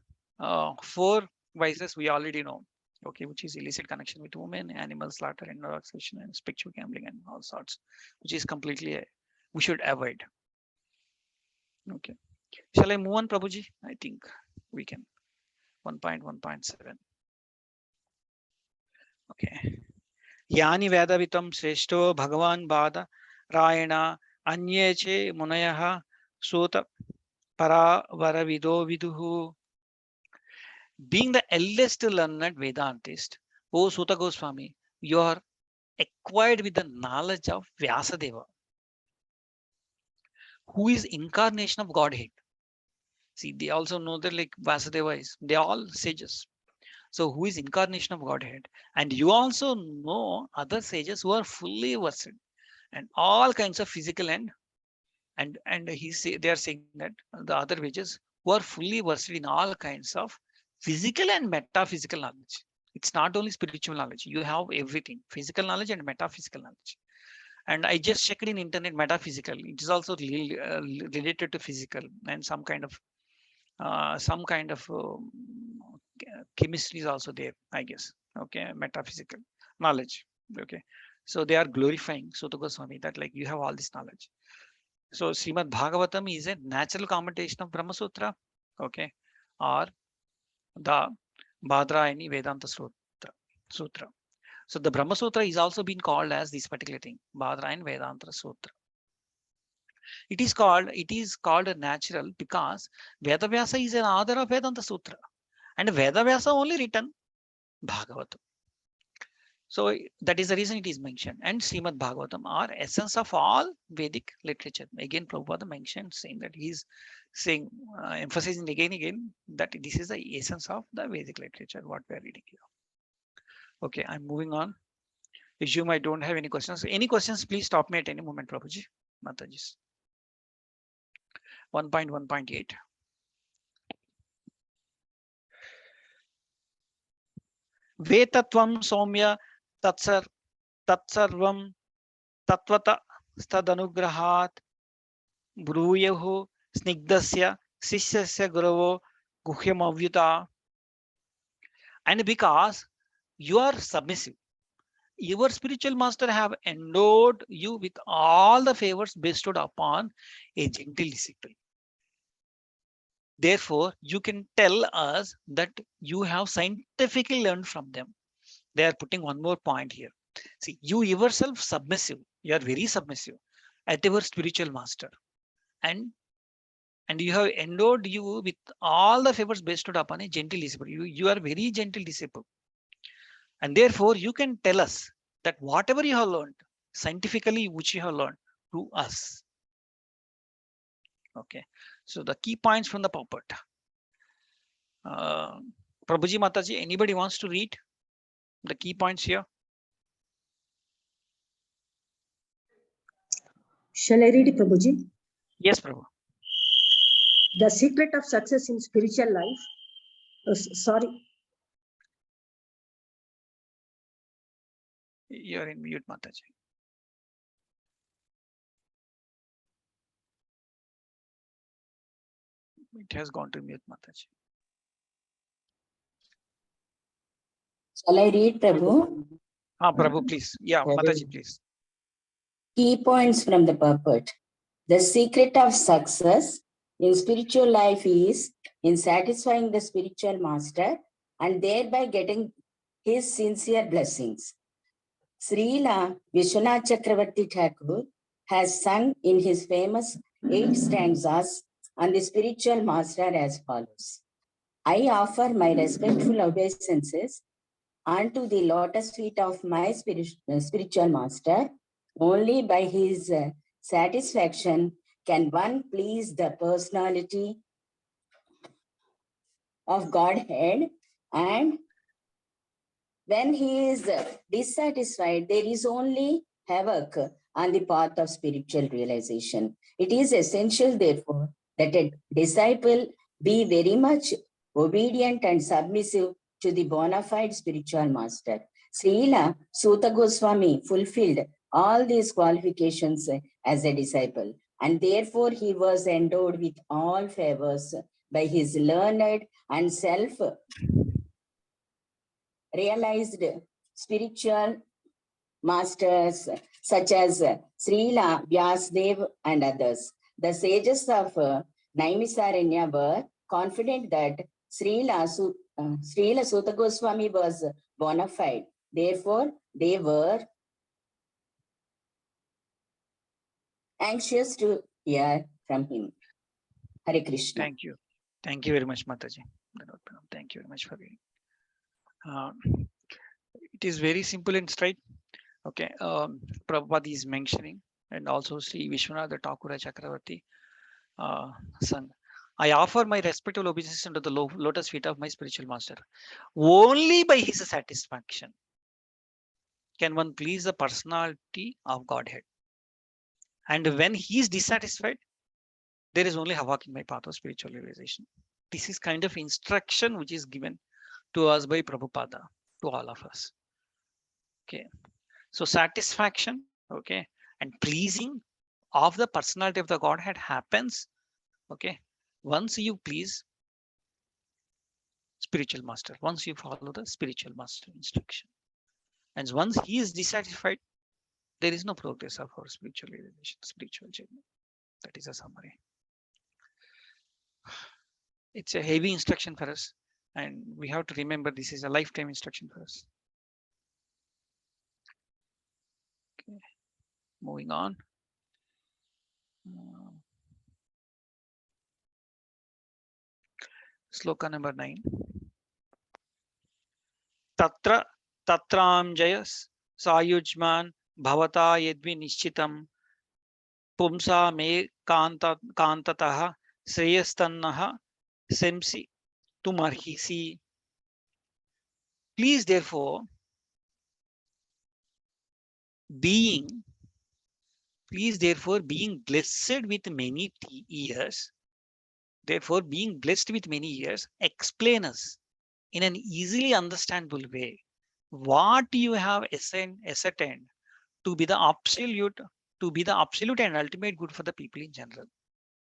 four vices we already know. Okay, which is illicit connection with women, animal slaughter, intoxication, and spiritual gambling, and all sorts, which is completely we should avoid. Okay, shall I move on, Prabhuji? I think we can. 1.1.7. Okay. Yani Vedavitam Sreshto Bhagavan Bada Rayana Anyeche Munayaha Sota Para Varavido Viduhu. Being the eldest learned Vedantist, O Suta Goswami, you are acquired with the knowledge of Vyasadeva, who is incarnation of Godhead. See, they also know that like Vyasadeva is, they are all sages. So who is incarnation of Godhead? And you also know other sages who are fully versed and all kinds of physical and they are saying that the other sages who are fully versed in all kinds of physical and metaphysical knowledge. It's not only spiritual knowledge. You have everything, physical knowledge and metaphysical knowledge. And I just checked in internet metaphysical. It is also related to physical and some kind of chemistry is also there, I guess. Okay, metaphysical knowledge. Okay, so they are glorifying Suta Goswami that like you have all this knowledge. So Srimad Bhagavatam is a natural commentation of Brahma Sutra, okay, or the Bhadrayani Vedanta Sutra. So the Brahma Sutra is also been called as this particular thing, Bhadrayani Vedanta Sutra. It is called a natural because Vedavyasa is an author of Vedanta Sutra, and Vedavyasa only written Bhagavatam. So that is the reason it is mentioned. And Srimad Bhagavatam are essence of all Vedic literature. Again, Prabhupada mentioned saying that he's saying, emphasizing again that this is the essence of the Vedic literature, what we are reading here. Okay, I'm moving on. Assume I don't have any questions. Any questions, please stop me at any moment, Prabhuji, Mataji. 1.1.8. Vetatvam Somya Tatsarvam Tatvata Stadanugrahat Bruyahu Snigdasya Sisyasya Guravo Guhyamavyuta. And because you are submissive, your spiritual master have endowed you with all the favors bestowed upon a gentle disciple. Therefore, you can tell us that you have scientifically learned from them. They are putting one more point here. See, you yourself submissive. You are very submissive at your spiritual master. And you have endowed you with all the favors bestowed upon a gentle disciple. You are very gentle disciple. And therefore, you can tell us that whatever you have learned, scientifically which you have learned, to us. Okay. So the key points from the purport. Prabhuji Mataji, anybody wants to read the key points here? Shall I read it, Prabhuji? Yes, Prabhu. The secret of success in spiritual life. Sorry. You're in mute, Mataji. It has gone to mute, Mataji. Shall I read, Prabhu? Prabhu, please. Yeah, Mataji, please. Key points from the purport. The secret of success in spiritual life is in satisfying the spiritual master and thereby getting his sincere blessings. Srila Vishwanath Chakravarti Thakur has sung in his famous 8 stanzas on the spiritual master as follows. I offer my respectful obeisances unto the lotus feet of my spiritual master. Only by his satisfaction can one please the personality of Godhead, and when he is dissatisfied, there is only havoc on the path of spiritual realization. It is essential, therefore, that a disciple be very much obedient and submissive to the bona fide spiritual master. Srila Suta Goswami fulfilled all these qualifications as a disciple, and therefore he was endowed with all favors by his learned and self-realized spiritual masters such as Srila Vyasdev and others. The sages of Naimisaranya were confident that Srila Suta Goswami was bona fide. Therefore, they were anxious to hear from him. Hare Krishna. Thank you. Thank you very much, Mataji. Thank you very much for reading. It is very simple and straight. Okay. Prabhupada is mentioning, and also Sri Vishwanath Thakur Chakravarti sung. I offer my respectful obeisance unto the lotus feet of my spiritual master. Only by his satisfaction can one please the personality of Godhead. And when he is dissatisfied, there is only havoc in my path of spiritual realization. This is kind of instruction which is given to us by Prabhupada, to all of us. Okay. So satisfaction, okay, and pleasing of the personality of the Godhead happens, okay, once you please spiritual master, once you follow the spiritual master instruction. And once he is dissatisfied, there is no progress of our spiritual realization, spiritual journey. That is a summary. It's a heavy instruction for us, and we have to remember this is a lifetime instruction for us. Okay. Moving on. Sloka number 9. Tatra Tatram Jayas Sayujman Bhavata Yedvi Nishchitam Pumsa Me Kantataha Sreyastannaha Semsi Tumarhisi. Please, therefore, being blessed with many years, explain us in an easily understandable way what you have ascertained to be the absolute and ultimate good for the people in general.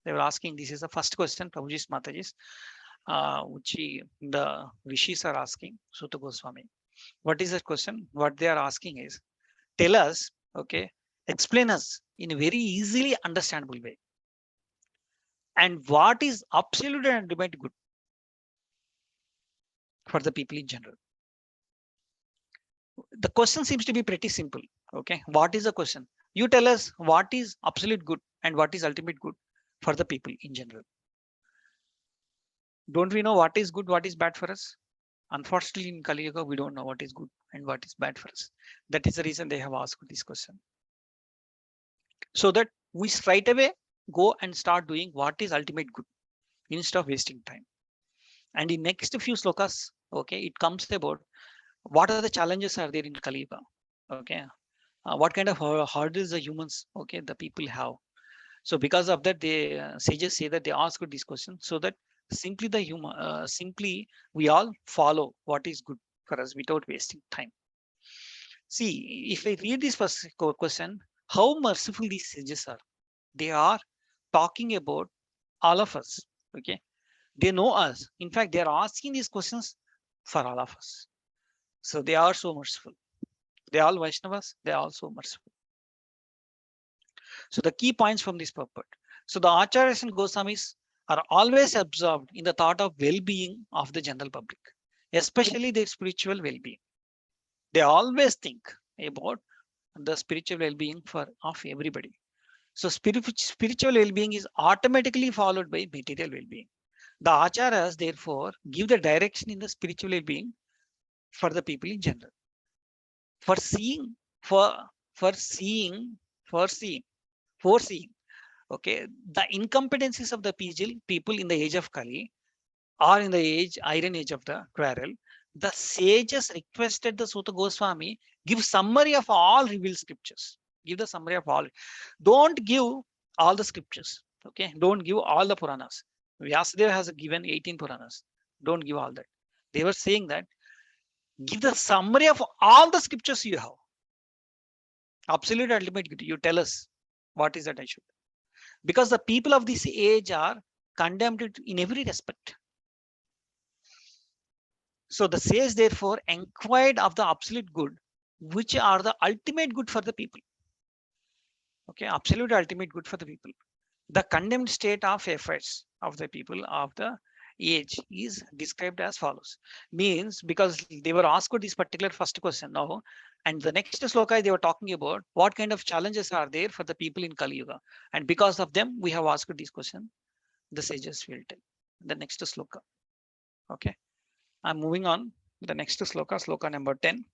They were asking, this is the first question, Prabhuji's Mataji's, which the Rishis are asking Suta Goswami. What is that question? What they are asking is, tell us, okay, explain us in a very easily understandable way. And what is absolute and ultimate good for the people in general? The question seems to be pretty simple. Okay, what is the question? You tell us what is absolute good and what is ultimate good for the people in general. Don't we know what is good, what is bad for us? Unfortunately, in Kali Yuga, we don't know what is good and what is bad for us. That is the reason they have asked this question. So that we straight away go and start doing what is ultimate good instead of wasting time. And in next few slokas, okay, it comes about what are the challenges are there in Kali Yuga, okay, what kind of hurdles the humans, okay, the people have. So because of that, they sages say that they ask this question so that simply the human, simply we all follow what is good for us without wasting time. See, if I read this first question, how merciful these sages are. They are talking about all of us. Okay, they know us. In fact, they are asking these questions for all of us. So they are so merciful. They are all Vaishnavas. They are also merciful. So the key points from this purport. So the Acharyas and Goswamis are always absorbed in the thought of well-being of the general public, especially their spiritual well-being. They always think about the spiritual well-being of everybody. So spiritual well-being is automatically followed by material well-being. The Acharyas therefore give the direction in the spiritual well-being for the people in general. Foreseeing, okay, the incompetencies of the people in the age of Kali or in the iron age of the quarrel, the sages requested the Suta Goswami give summary of all revealed scriptures. Give the summary of all. Don't give all the scriptures. Okay, don't give all the Puranas. Vyasadeva has given 18 Puranas. Don't give all that. They were saying that give the summary of all the scriptures you have. Absolute ultimate good. You tell us what is that I should. Because the people of this age are condemned in every respect. So the sage therefore inquired of the absolute good, which are the ultimate good for the people. Okay, absolute ultimate good for the people. The condemned state of affairs of the people of the age is described as follows. Means because they were asked this particular first question now, and the next sloka they were talking about what kind of challenges are there for the people in Kali Yuga, and because of them we have asked this question. The sages will tell the next sloka. Okay, I'm moving on. The next sloka, sloka number 10.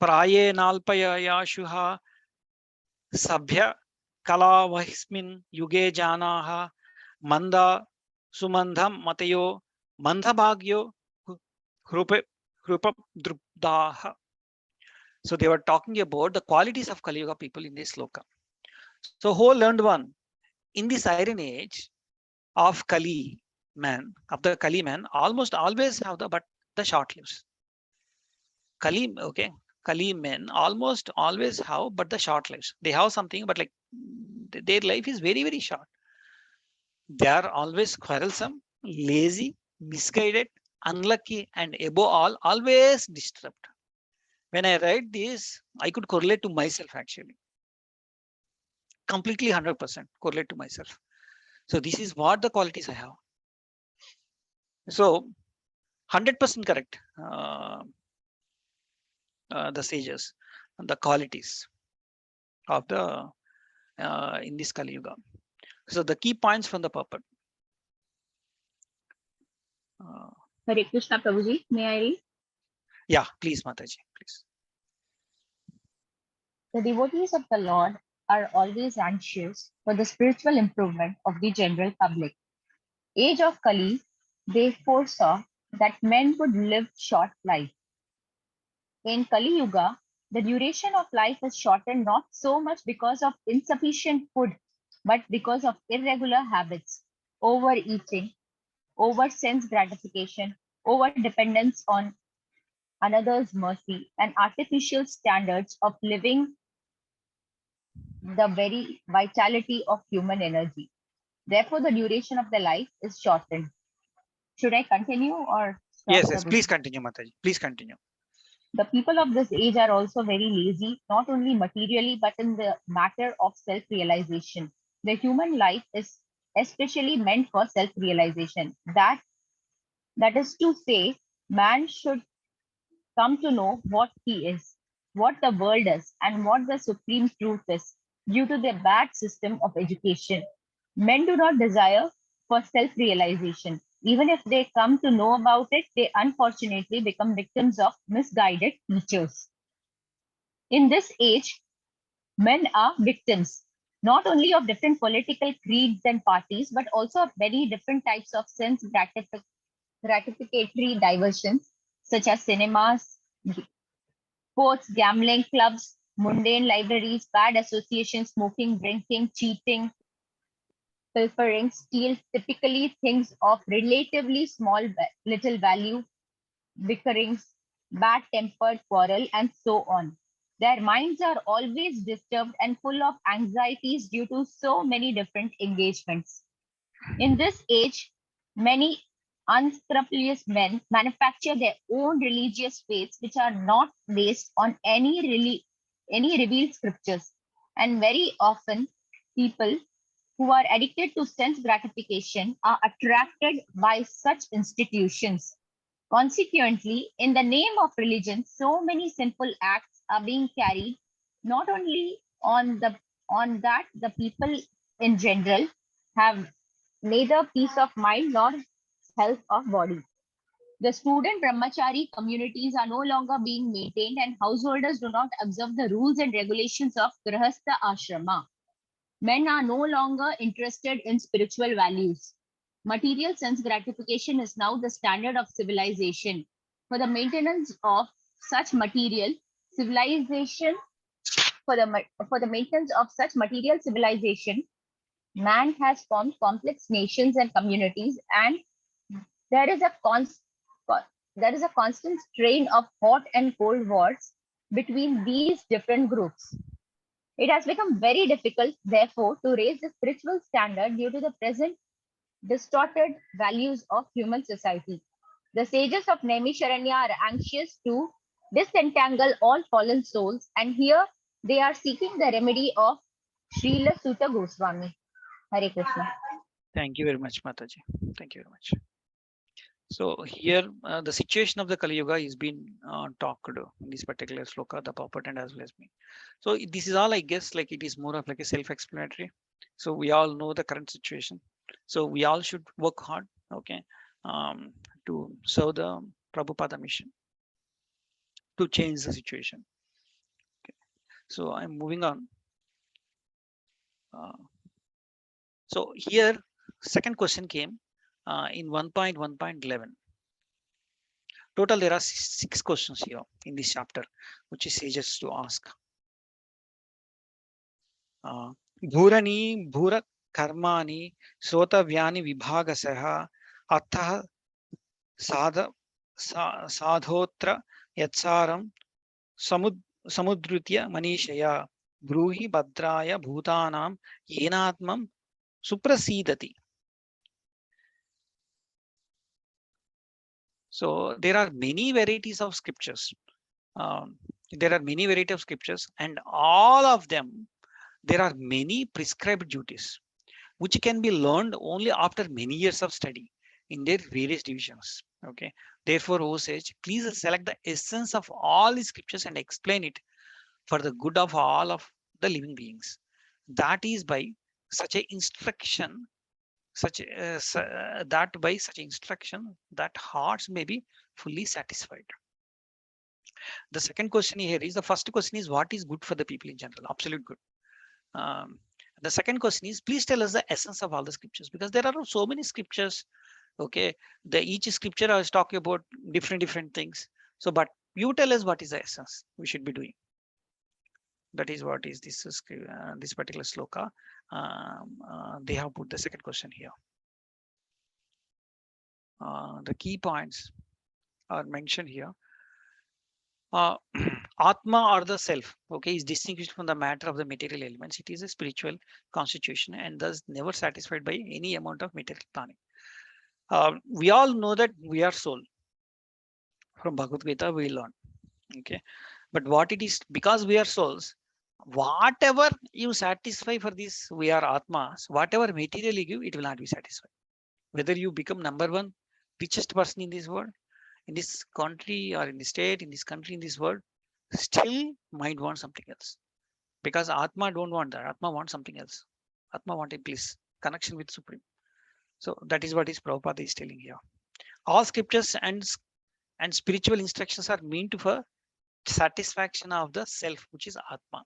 Praye nalpayashuha sabhya kalavahsmin yuge janaha manda sumandham matayo mandhabhagyo krupa drupdaha. So they were talking about the qualities of Kali Yuga people in this sloka. So whole learned one, in this iron age of Kali man, almost always have the short lives. Kali, okay, Kali men almost always have but the short lives. They have something, but like their life is very, very short. They are always quarrelsome, lazy, misguided, unlucky, and above all, always disturbed. When I write this, I could correlate to myself actually. Completely 100% correlate to myself. So this is what the qualities I have. So 100% correct. The sages and the qualities of the in this Kali Yuga. So the key points from the purport. Hare Krishna Prabhuji, may I read? Yeah, please, Mataji, please. The devotees of the Lord are always anxious for the spiritual improvement of the general public. Age of Kali, they foresaw that men would live short life. In Kali Yuga, the duration of life is shortened not so much because of insufficient food, but because of irregular habits, overeating, over sense gratification, over dependence on another's mercy, and artificial standards of living the very vitality of human energy. Therefore, the duration of the life is shortened. Should I continue or stop? Yes, yes. Prabhuji? Please continue, Mataji. Please continue. The people of this age are also very lazy, not only materially, but in the matter of self-realization. The human life is especially meant for self-realization. That is to say, man should come to know what he is, what the world is, and what the supreme truth is. Due to the bad system of education, men do not desire for self-realization. Even if they come to know about it, they unfortunately become victims of misguided teachers. In this age, men are victims not only of different political creeds and parties, but also of many different types of sense gratificatory diversions, such as cinemas, sports, gambling clubs, mundane libraries, bad associations, smoking, drinking, cheating, pilfering, steal, typically things of relatively little value, bickerings, bad tempered quarrel, and so on. Their minds are always disturbed and full of anxieties due to so many different engagements. In this age, many unscrupulous men manufacture their own religious faiths which are not based on any revealed scriptures. And very often, people who are addicted to sense gratification are attracted by such institutions. Consequently, in the name of religion, so many sinful acts are being carried not only on that the people in general have neither peace of mind nor health of body. The student brahmachari communities are no longer being maintained and householders do not observe the rules and regulations of grihastha ashrama. Men are no longer interested in spiritual values. Material sense gratification is now the standard of civilization. For the maintenance of such material civilization, for the maintenance of such material civilization, man has formed complex nations and communities, and there is a constant strain of hot and cold wars between these different groups. It has become very difficult, therefore, to raise the spiritual standard due to the present distorted values of human society. The sages of Naimisharanya are anxious to disentangle all fallen souls, and here they are seeking the remedy of Srila Sutta Goswami. Hare Krishna. Thank you very much, Mataji. Thank you very much. So here, the situation of the Kali Yuga is being talked in this particular sloka, the purport and as well as me. So this is all, I guess, like it is more of like a self-explanatory. So we all know the current situation. So we all should work hard, okay, to serve the Prabhupada mission, to change the situation. Okay. So I'm moving on. So here, second question came in 1.1.11. Total, there are 6 questions here in this chapter, which is sages to ask. Bhurani bhura karmani srotavyani vibhagasaha attha sadhotra yatsaram samudrutya manishaya bruhi bhadraya bhutanam yenatmam suprasidati. So there are many varieties of scriptures. And all of them, there are many prescribed duties, which can be learned only after many years of study in their various divisions. Okay. Therefore, O sage, please select the essence of all the scriptures and explain it for the good of all of the living beings. That is by such an instruction, that hearts may be fully satisfied. The second question here is, the first question is, what is good for the people in general? Absolute good. The second question is, please tell us the essence of all the scriptures, because there are so many scriptures. Okay, each scripture is talking about different things. So, but you tell us what is the essence we should be doing. That is what is this this particular sloka. They have put the second question here. the key points are mentioned here. Atma or the self, okay, is distinguished from the matter of the material elements. It is a spiritual constitution and thus never satisfied by any amount of material planning. We all know that we are soul. From Bhagavad Gita, we learn. Okay, but what it is, because we are souls, whatever you satisfy for this, we are Atmas. Whatever material you give, it will not be satisfied. Whether you become number one richest person in this world, in this country or in the state, in this country, in this world, still might want something else. Because Atma don't want that. Atma wants something else. Atma want a bliss, connection with Supreme. So that is what is Prabhupada is telling here. All scriptures and spiritual instructions are meant for satisfaction of the self, which is Atma.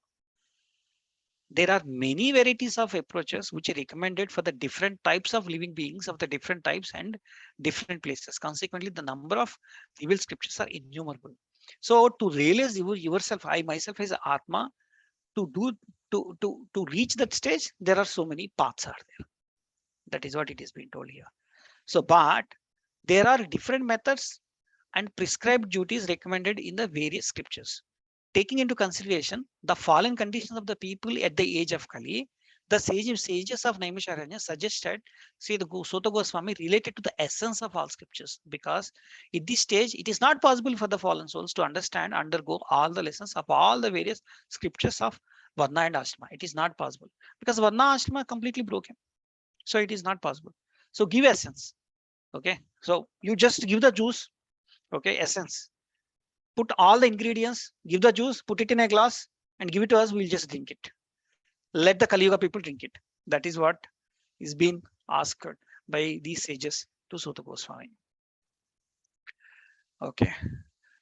There are many varieties of approaches which are recommended for the different types of living beings of the different types and different places. Consequently, the number of revealed scriptures are innumerable. So to realize yourself, I myself as Atma, to reach that stage, there are so many paths are there. That is what it is being told here. So, but there are different methods and prescribed duties recommended in the various scriptures. Taking into consideration the fallen conditions of the people at the age of Kali, the sages of Naimisharanya suggested, see the Sota Goswami related to the essence of all scriptures, because at this stage it is not possible for the fallen souls to understand, undergo all the lessons of all the various scriptures of Varna and Ashrama. It is not possible because Varna Ashrama are completely broken. So it is not possible. So give essence. Okay. So you just give the juice. Okay. Essence. Put all the ingredients, give the juice, put it in a glass and give it to us. We'll just drink it. Let the Kali Yuga people drink it. That is what is being asked by these sages to Sutta Goswami. Okay.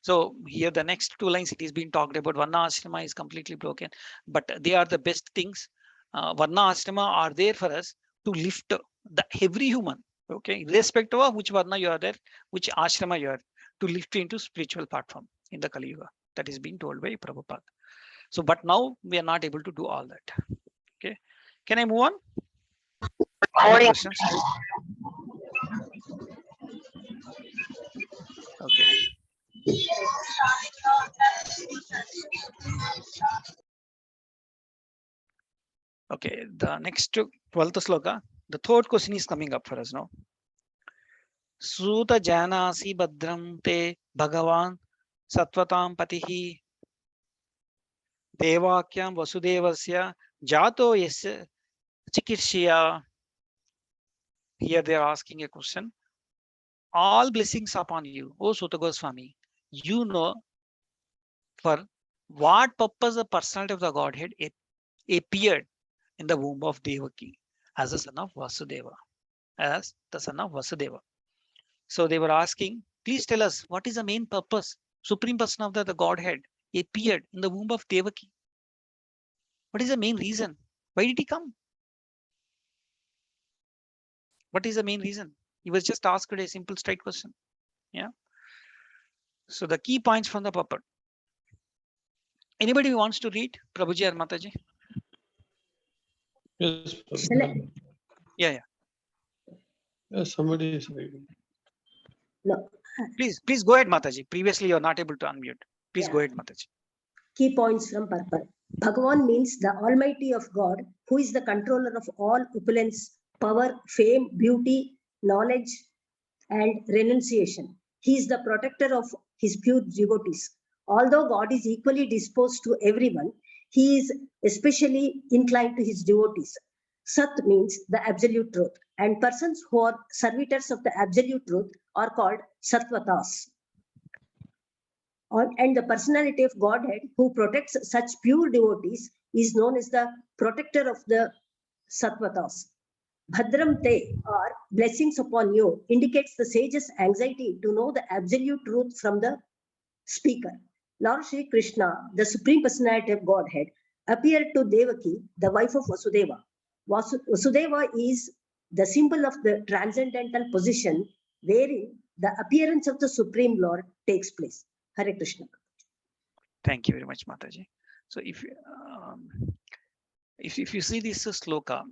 So here the next two lines, it is being talked about. Varna Ashrama is completely broken, but they are the best things. Varna Ashrama are there for us to lift the every human. Okay, irrespective of which Varna you are there, which Ashrama you are, to lift you into spiritual platform in the Kali Yuga. That is being told by Prabhupada. So, but now we are not able to do all that. Okay, can I move on? Any questions? Okay. Okay, the next 12th sloka, the third question is coming up for us now. Suta janasi badram te Bhagavan Satvatam patihi Devakyam Vasudevasya Jato yasya Chikirshya. Here they are asking a question. All blessings upon you, O Sutta Goswami. You know for what purpose the personality of the Godhead appeared in the womb of Devaki as a son of Vasudeva, as the son of Vasudeva. So they were asking, please tell us what is the main purpose, Supreme Person of the Godhead appeared in the womb of Devaki. What is the main reason? Why did he come? What is the main reason? He was just asked a simple straight question. Yeah. So the key points from the purport. Anybody who wants to read, Prabhuji or Mataji? Yes, Shall I? Yeah. yes, somebody is reading. No. Please go ahead, Mataji. Previously, you're not able to unmute. Please go ahead, Mataji. Key points from purport. Bhagavan means the Almighty of God, who is the controller of all opulence, power, fame, beauty, knowledge, and renunciation. He is the protector of his pure devotees. Although God is equally disposed to everyone, he is especially inclined to his devotees. Sat means the absolute truth, and persons who are servitors of the absolute truth are called Sattvatas. And the personality of Godhead who protects such pure devotees is known as the protector of the Sattvatas. Bhadram te, or blessings upon you, indicates the sage's anxiety to know the absolute truth from the speaker. Lord Shri Krishna, the Supreme Personality of Godhead, appeared to Devaki, the wife of Vasudeva. Vasudeva is the symbol of the transcendental position wherein the appearance of the Supreme Lord takes place. Hare Krishna. Thank you very much, Mataji. So if you see this sloka,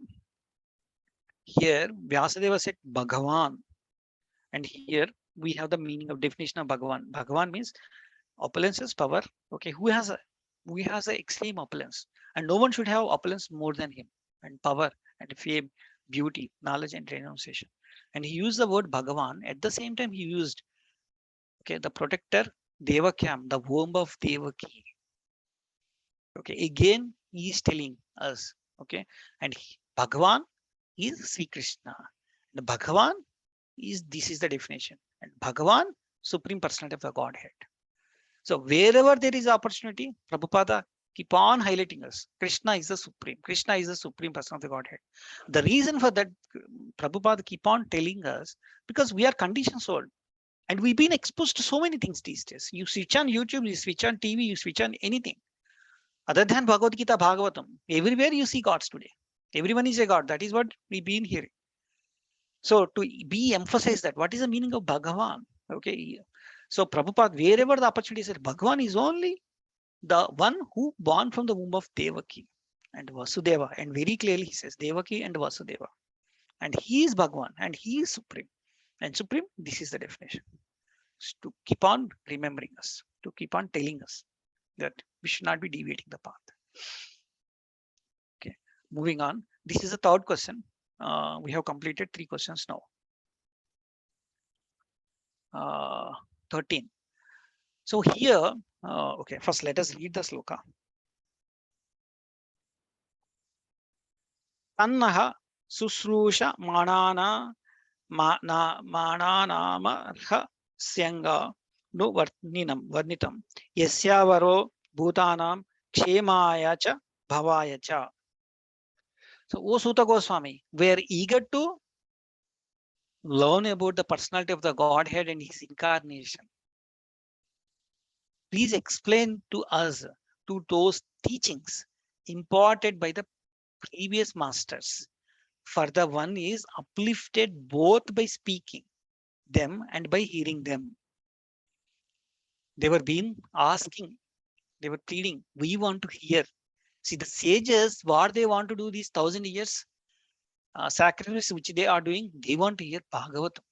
here Vyasadeva said Bhagavan. And here we have the meaning of definition of Bhagavan. Bhagavan means opulences, power. Okay, who has a extreme opulence, and no one should have opulence more than him, and power and fame, beauty, knowledge, and renunciation. And he used the word Bhagavan. At the same time, he used the protector Devakam, the womb of Devaki. Okay, again he is telling us. Okay, and Bhagavan is Sri Krishna. The Bhagavan this is the definition, and Bhagavan, Supreme Personality of the Godhead. So wherever there is opportunity, Prabhupada keep on highlighting us. Krishna is the Supreme. Krishna is the Supreme Person of the Godhead. The reason for that, Prabhupada keep on telling us, because we are conditioned soul. And we've been exposed to so many things these days. You switch on YouTube, you switch on TV, you switch on anything. Other than Bhagavad Gita, Bhagavatam, everywhere you see gods today. Everyone is a god. That is what we've been hearing. So to be emphasized that, what is the meaning of Bhagavan? Okay. So Prabhupada, wherever the opportunity is, Bhagavan is only the one who born from the womb of Devaki and Vasudeva. And very clearly he says Devaki and Vasudeva. And he is Bhagavan and he is Supreme. And Supreme, this is the definition. To keep on remembering us, to keep on telling us that we should not be deviating the path. Okay, moving on. This is the third question. We have completed 3 questions now. 13. So here, okay, first let us read the sloka. Tannaha susrusha manana mananamarha syanga no varnitam yasyavaro bhutanam kshemaya cha bhavaya cha. So, O Suta Goswami, we are eager to learn about the personality of the Godhead and his incarnation. Please explain to us to those teachings imparted by the previous masters. For the one is uplifted both by speaking them and by hearing them. They were being asking, they were pleading, we want to hear. See, the sages, what they want to do these 1,000 years, sacrifice which they are doing, they want to hear Bhagavatam.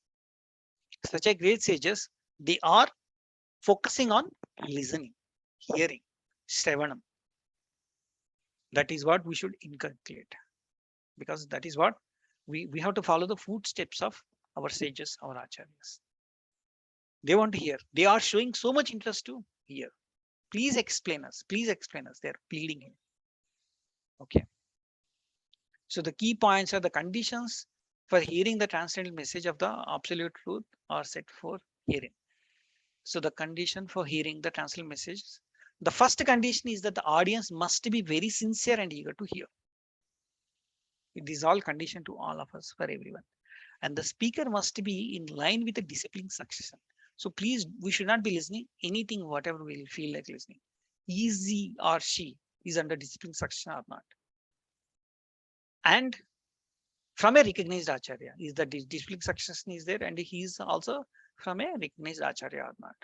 Such a great sages, they are focusing on listening, hearing, Shravanam. That is what we should inculcate, because that is what we have to follow the footsteps of our sages, our acharyas. They want to hear. They are showing so much interest to hear. Please explain us. Please explain us. They're pleading him. Okay. So the key points are the conditions for hearing the transcendental message of the absolute truth are set for hearing. So the condition for hearing the transcendental message, the first condition is that the audience must be very sincere and eager to hear. It is all condition to all of us, for everyone. And the speaker must be in line with the discipline succession. So please, we should not be listening anything, whatever we feel like listening. Is he or she is under discipline succession or not? And from a recognized acharya, is the discipline succession is there, and he is also from a recognized acharya or not?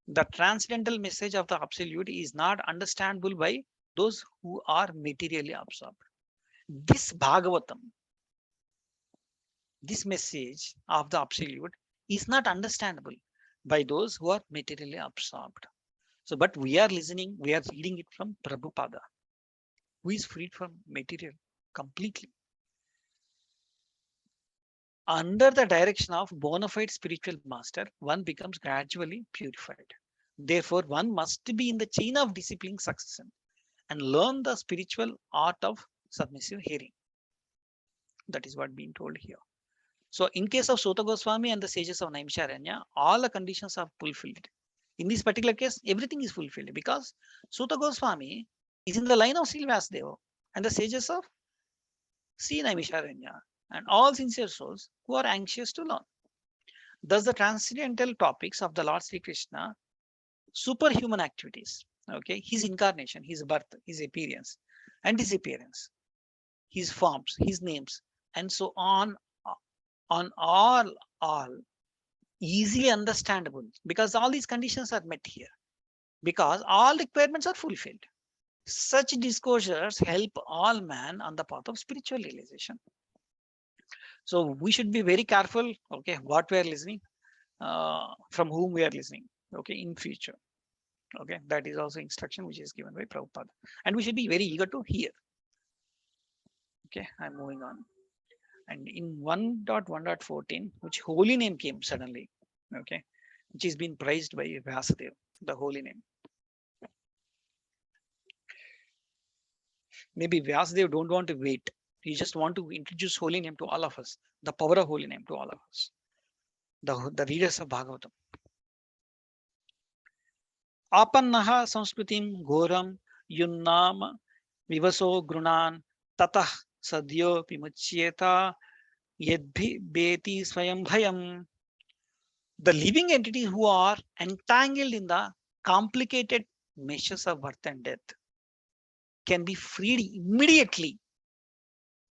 The transcendental message of the absolute is not understandable by those who are materially absorbed. This Bhagavatam, this message of the absolute is not understandable by those who are materially absorbed. So, but we are listening, we are reading it from Prabhupada, who is freed from material completely. Under the direction of bona fide spiritual master, one becomes gradually purified. Therefore, one must be in the chain of discipline succession and learn the spiritual art of submissive hearing. That is what being told here. So in case of Sota Goswami and the sages of Naimisharanya, all the conditions are fulfilled. In this particular case, everything is fulfilled because Sota Goswami is in the line of Sri Vasudeva and the sages of Sri Naimisharanya and all sincere souls who are anxious to learn. Thus, the transcendental topics of the Lord Sri Krishna, superhuman activities, okay, his incarnation, his birth, his appearance and disappearance, his forms, his names, and so on all easily understandable, because all these conditions are met here, because all requirements are fulfilled. Such disclosures help all man on the path of spiritual realization. So we should be very careful, okay, what we are listening, from whom we are listening, okay, in future. Okay, that is also instruction which is given by Prabhupada. And we should be very eager to hear. Okay, I'm moving on. And in 1.1.14, which holy name came suddenly, okay, which is being praised by Vyasadeva, the holy name. Maybe Vyasadeva don't want to wait. He just want to introduce holy name to all of us, the power of holy name to all of us, the readers of Bhagavatam. Apannaha samskritim ghoram yunnam vivaso grunan tatah sadyo pimuchyeta yedbhi beti swayam bhayam. The living entities who are entangled in the complicated meshes of birth and death can be freed immediately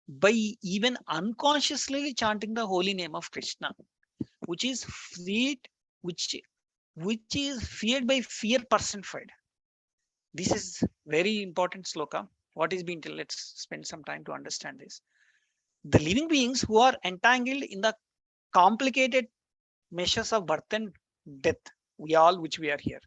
by even unconsciously chanting the holy name of Krishna, which is freed, which is feared by fear personified. This is very important sloka. What is being told? Let's spend some time to understand this. The living beings who are entangled in the complicated meshes of birth and death, which we are here,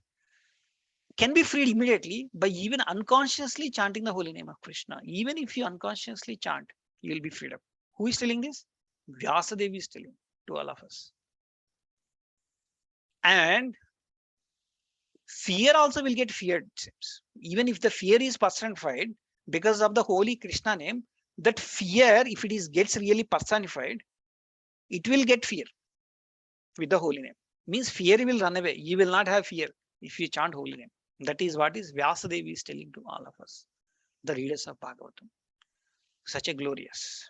can be freed immediately by even unconsciously chanting the holy name of Krishna. Even if you unconsciously chant, you will be freed up. Who is telling this? Vyasadeva is telling to all of us. And fear also will get feared, it seems. Even if the fear is personified because of the holy Krishna name, that fear, if it gets really personified, it will get fear with the holy name. Means fear will run away. You will not have fear if you chant holy name. That is what is Vyasadeva is telling to all of us, the readers of Bhagavatam. Such a glorious.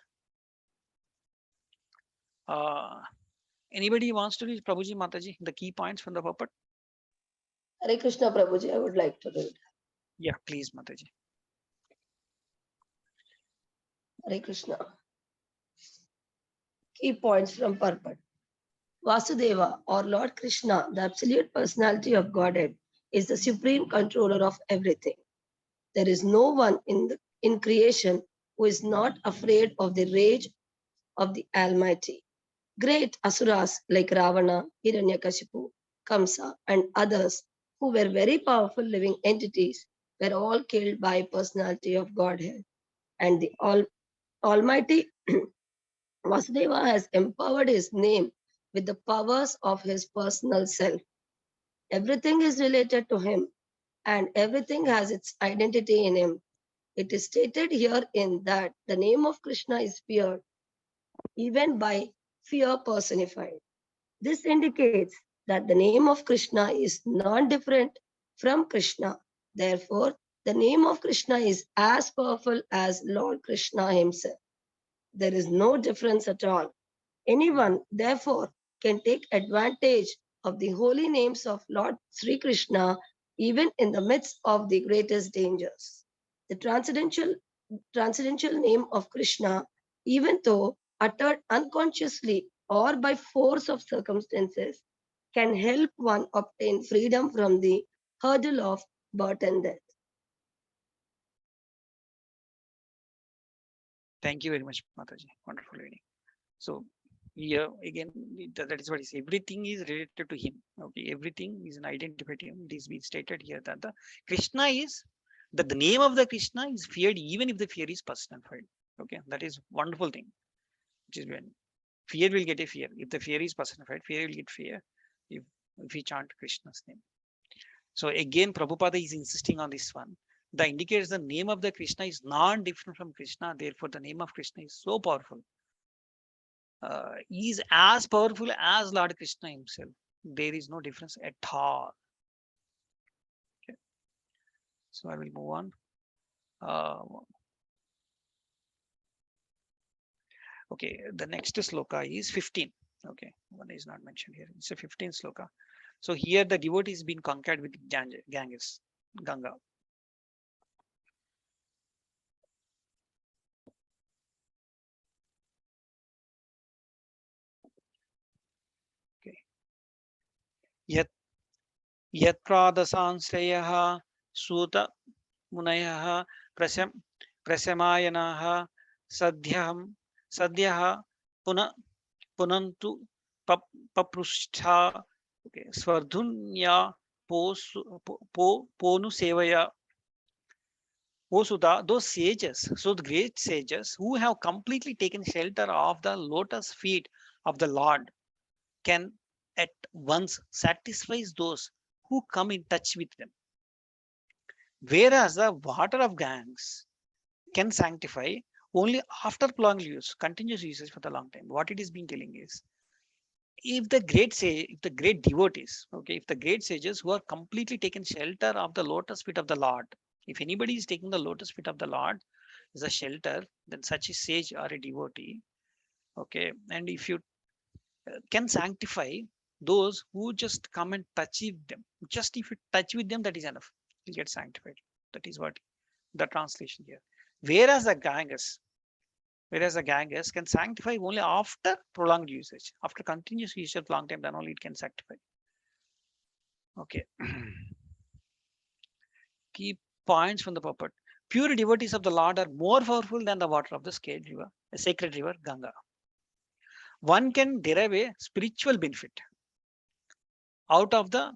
Anybody wants to read Prabhuji, Mataji, the key points from the purport? Hare Krishna, Prabhuji, I would like to read. Yeah, please, Mataji. Hare Krishna. Key points from purport. Vasudeva, or Lord Krishna, the absolute personality of Godhead, is the supreme controller of everything. There is no one in creation who is not afraid of the rage of the Almighty. Great asuras like Ravana, Hiranyakashipu, Kamsa, and others who were very powerful living entities were all killed by personality of Godhead. And the Almighty Vasudeva has empowered his name with the powers of his personal self. Everything is related to him, and everything has its identity in him. It is stated herein that the name of Krishna is feared, even by fear personified. This indicates that the name of Krishna is non-different from Krishna. Therefore, the name of Krishna is as powerful as Lord Krishna himself. There is no difference at all. Anyone, therefore, can take advantage of the holy names of Lord Sri Krishna even in the midst of the greatest dangers. The transcendental name of Krishna, even though uttered unconsciously or by force of circumstances, can help one obtain freedom from the hurdle of birth and death. Thank you very much, Mataji. Wonderful reading. So here again, that is what is everything is related to him. Okay, everything is an identified to him. It is being stated here that the Krishna is that the name of the Krishna is feared even if the fear is personified. Okay, that is wonderful thing. Which is when fear will get a fear. If the fear is personified, fear will get fear if we chant Krishna's name. So again, Prabhupada is insisting on this one. That indicates the name of the Krishna is not different from Krishna. Therefore, the name of Krishna is so powerful. He is as powerful as Lord Krishna himself. There is no difference at all. Okay. So I will move on. Okay, the next sloka is 15. Okay, one is not mentioned here. It's a 15th sloka. So here the devotee is being conquered with Ganges, Ganga. Okay. Yat pradasansrayah suta munayah prasamayanaha sadyah puna punantu paprushta, okay, svardhunya ponu sevaya. O Sudha, those sages, so the great sages who have completely taken shelter of the lotus feet of the Lord can at once satisfy those who come in touch with them. Whereas the water of Ganges can sanctify only after prolonged use, continuous usage for the long time. What it is being telling is, if the great devotees, okay, if the great sages who are completely taken shelter of the lotus feet of the Lord, if anybody is taking the lotus feet of the Lord as a shelter, then such a sage or a devotee, okay, and if you can sanctify those who just come and touch with them, just if you touch with them, that is enough, you get sanctified. That is what the translation here. Whereas the Ganges can sanctify only after prolonged usage, after continuous usage for long time, then only it can sanctify. Okay. Key points from the purport. Pure devotees of the Lord are more powerful than the water of the sacred river Ganga. One can derive a spiritual benefit out of the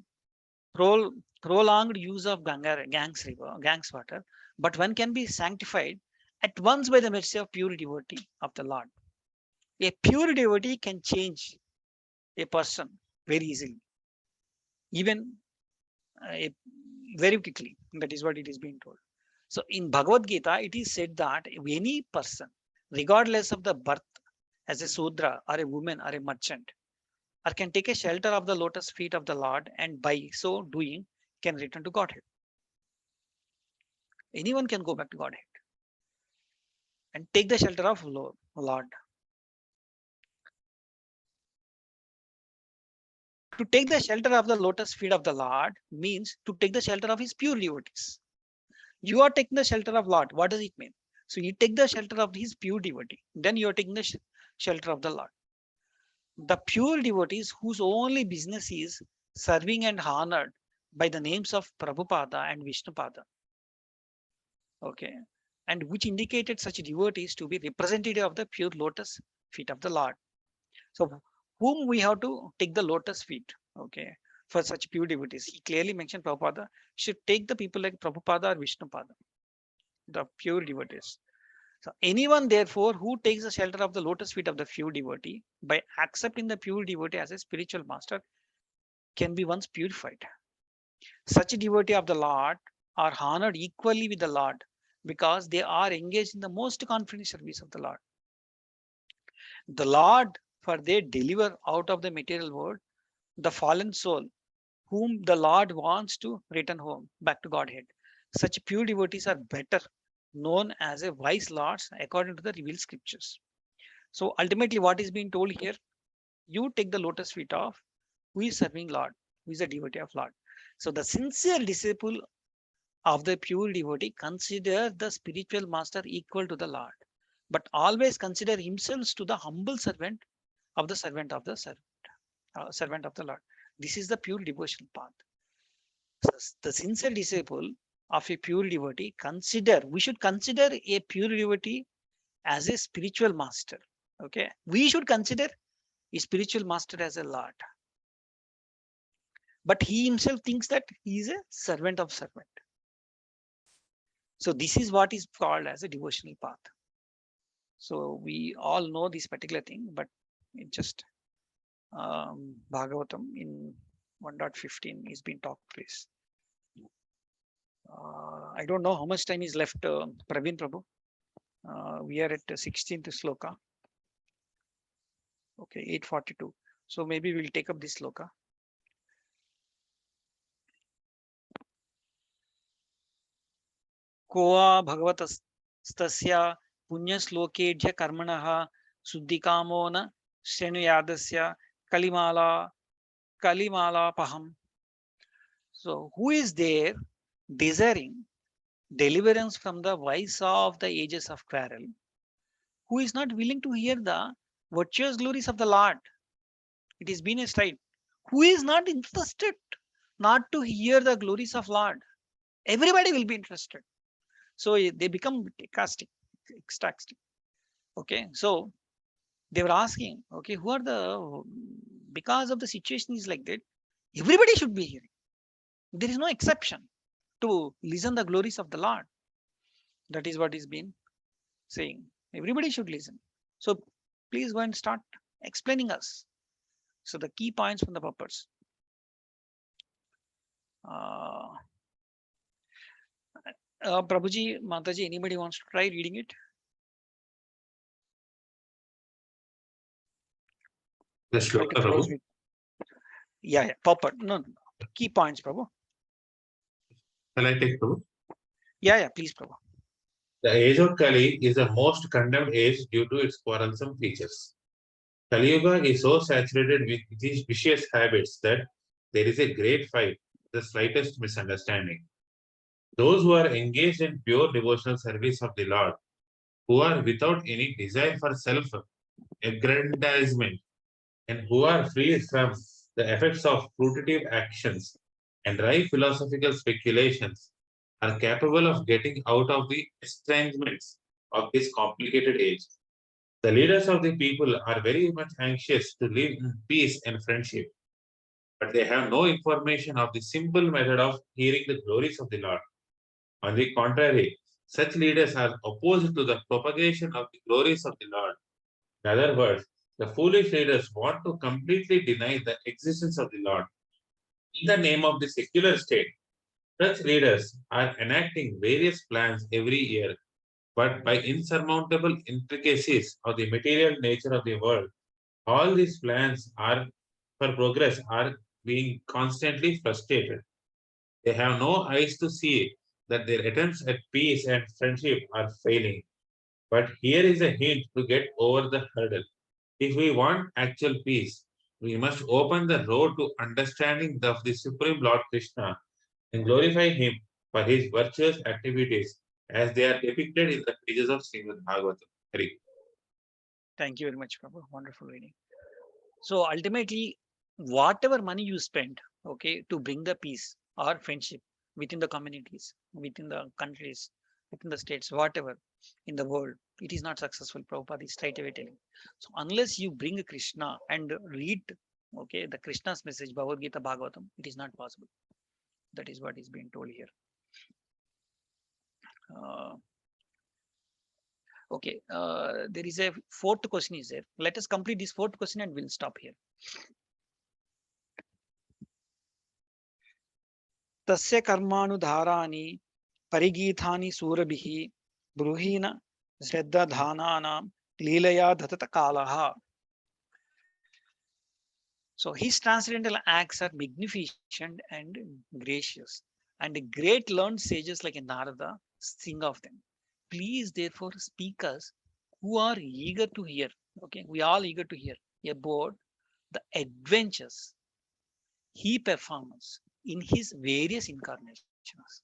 prolonged use of Ganges water, but one can be sanctified at once by the mercy of pure devotee of the Lord. A pure devotee can change a person very easily, even very quickly. That is what it is being told. So in Bhagavad Gita, it is said that any person, regardless of the birth, as a Sudra or a woman or a merchant, or can take a shelter of the lotus feet of the Lord, and by so doing can return to Godhead. Anyone can go back to Godhead and take the shelter of Lord. To take the shelter of the lotus feet of the Lord means to take the shelter of his pure devotees. You are taking the shelter of Lord. What does it mean? So you take the shelter of his pure devotee. Then you are taking the shelter of the Lord. The pure devotees whose only business is serving and honored by the names of Prabhupada and Vishnupada. Okay. And which indicated such devotees to be representative of the pure lotus feet of the Lord. So whom we have to take the lotus feet, okay, for such pure devotees. He clearly mentioned Prabhupada should take the people like Prabhupada or Vishnupada, the pure devotees. So anyone therefore who takes the shelter of the lotus feet of the pure devotee by accepting the pure devotee as a spiritual master can be once purified. Such a devotee of the Lord are honored equally with the Lord because they are engaged in the most confident service of the Lord. The Lord, for they deliver out of the material world the fallen soul whom the Lord wants to return home back to Godhead. Such pure devotees are better known as a wise lords according to the revealed scriptures. So ultimately what is being told here, you take the lotus feet of who is serving Lord, who is a devotee of Lord. So the sincere disciple of the pure devotee consider the spiritual master equal to the Lord, but always consider himself to the humble servant of the servant of the servant of the Lord. This is the pure devotional path. So the sincere disciple of a pure devotee we should consider a pure devotee as a spiritual master. Okay, we should consider a spiritual master as a Lord, but he himself thinks that he is a servant of servant. So this is what is called as a devotional path. So we all know this particular thing, but it just Bhagavatam in 1.15 is being talked, please. I don't know how much time is left, Praveen Prabhu. We are at 16th sloka. Okay, 842. So maybe we'll take up this sloka. Koa Bhagavatastasya Punya Slokedya Karmanaha Suddhikamona Shenuyadasya Kalimala Paham. So who is there desiring deliverance from the vice of the ages of quarrel, who is not willing to hear the virtuous glories of the Lord? It is been a stride. Who is not interested not to hear the glories of Lord? Everybody will be interested. So they become ecstatic. Okay, so They were asking, okay, who are the, because of the situation is like that, everybody should be hearing. There is no exception to listen the glories of the Lord. That is what is being saying. Everybody should listen. So please go and start explaining us. So the key points from the purpose. Prabhuji, Mataji, anybody wants to try reading it? The Like shloka, a close Prabhu. read. Yeah, purport. No, key points, Prabhu. Shall I take, Prabhu? Yeah, please, Prabhu. The age of Kali is the most condemned age due to its quarrelsome features. Kali Yuga is so saturated with these vicious habits that there is a great fight, the slightest misunderstanding. Those who are engaged in pure devotional service of the Lord, who are without any desire for self-aggrandizement, and who are free from the effects of fruitive actions and dry philosophical speculations, are capable of getting out of the estrangements of this complicated age. The leaders of the people are very much anxious to live in peace and friendship, but they have no information of the simple method of hearing the glories of the Lord. On the contrary, such leaders are opposed to the propagation of the glories of the Lord. In other words, the foolish leaders want to completely deny the existence of the Lord. In the name of the secular state, such leaders are enacting various plans every year, but by insurmountable intricacies of the material nature of the world, all these plans are for progress are being constantly frustrated. They have no eyes to see that their attempts at peace and friendship are failing. But here is a hint to get over the hurdle. If we want actual peace, we must open the road to understanding of the Supreme Lord Krishna and glorify him for his virtuous activities as they are depicted in the pages of Srimad Bhagavatam. Hari. Thank you very much, Prabhu. Wonderful reading. So ultimately, whatever money you spend, okay, to bring the peace or friendship within the communities, within the countries, within the states, whatever in the world, it is not successful. Prabhupada is straight away telling. So unless you bring Krishna and read, okay, the Krishna's message, Bhagavad Gita, Bhagavatam, it is not possible. That is what is being told here. Okay, there is a fourth question is there. Let us complete this fourth question and we'll stop here. तस्य कर्मानुधाराणि परिगीतानि सूरभिः ब्रूहीण श्रद्धाधानानां लीलया धतत कालः. So his transcendental acts are magnificent and gracious, and great learned sages like Narada sing of them. Please therefore speak us who are eager to hear. Okay, we all eager to hear about the adventures he performs in his various incarnations.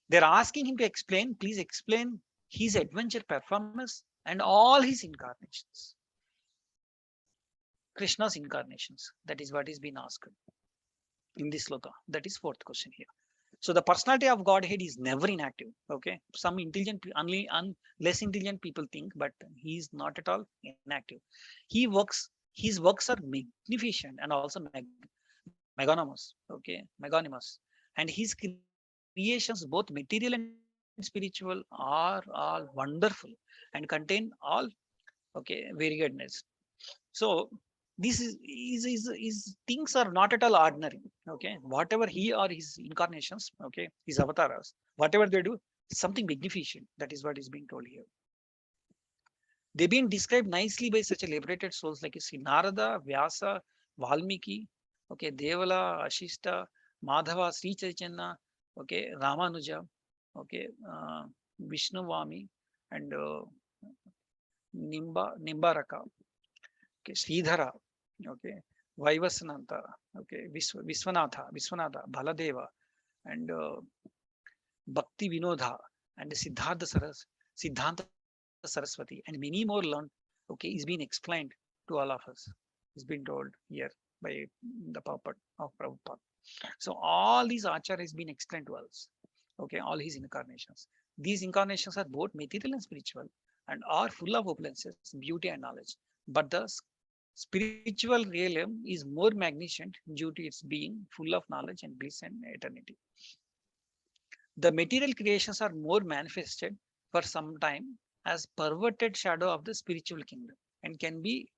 They're asking him to explain, please explain his adventure performance and all his incarnations. Krishna's incarnations. That is what is being asked in this sloka. That is fourth question here. So the personality of Godhead is never inactive. Okay, some intelligent, less intelligent people think, but he is not at all inactive. He works. His works are magnificent and also magnanimous. Okay, magnanimous, and his creations, both material and spiritual, are all wonderful and contain all very goodness. So this is things are not at all ordinary. Okay, whatever he or his incarnations, okay, his avatars, whatever they do, something magnificent. That is what is being told here. They've been described nicely by such a liberated souls like Sri Narada, Vyasa, Valmiki, okay, Devala, Ashista, Madhava, Sri Chaitanya, okay, Ramanuja, okay, Vishnuvami, and Nimbaraka, okay, Sridhara, okay, Vaivasvananta, okay, Viswanatha, Baladeva, and Bhakti Vinodha, and Siddhanta Saraswati, and many more learned, okay, is being explained to all of us. Is being told here by the puppet of Prabhupada. So all these achar has been explained to us. Okay, all his incarnations. These incarnations are both material and spiritual and are full of opulences, beauty and knowledge. but the spiritual realm is more magnificent due to its being full of knowledge and bliss and eternity. The material creations are more manifested for some time as perverted shadow of the spiritual kingdom and can be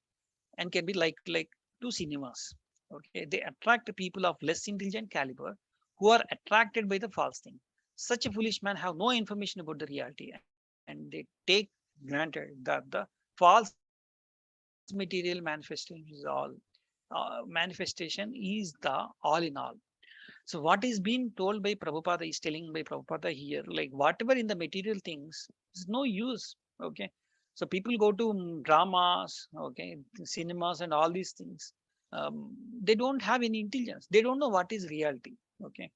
like to cinemas. Okay, they attract people of less intelligent caliber who are attracted by the false thing. Such a foolish man have no information about the reality, and they take granted that the false material manifestation is the all in all. So what is being told by Prabhupada is telling by Prabhupada here, like whatever in the material things is no use. Okay. So people go to dramas, okay, cinemas and all these things. They don't have any intelligence. They don't know what is reality. Okay.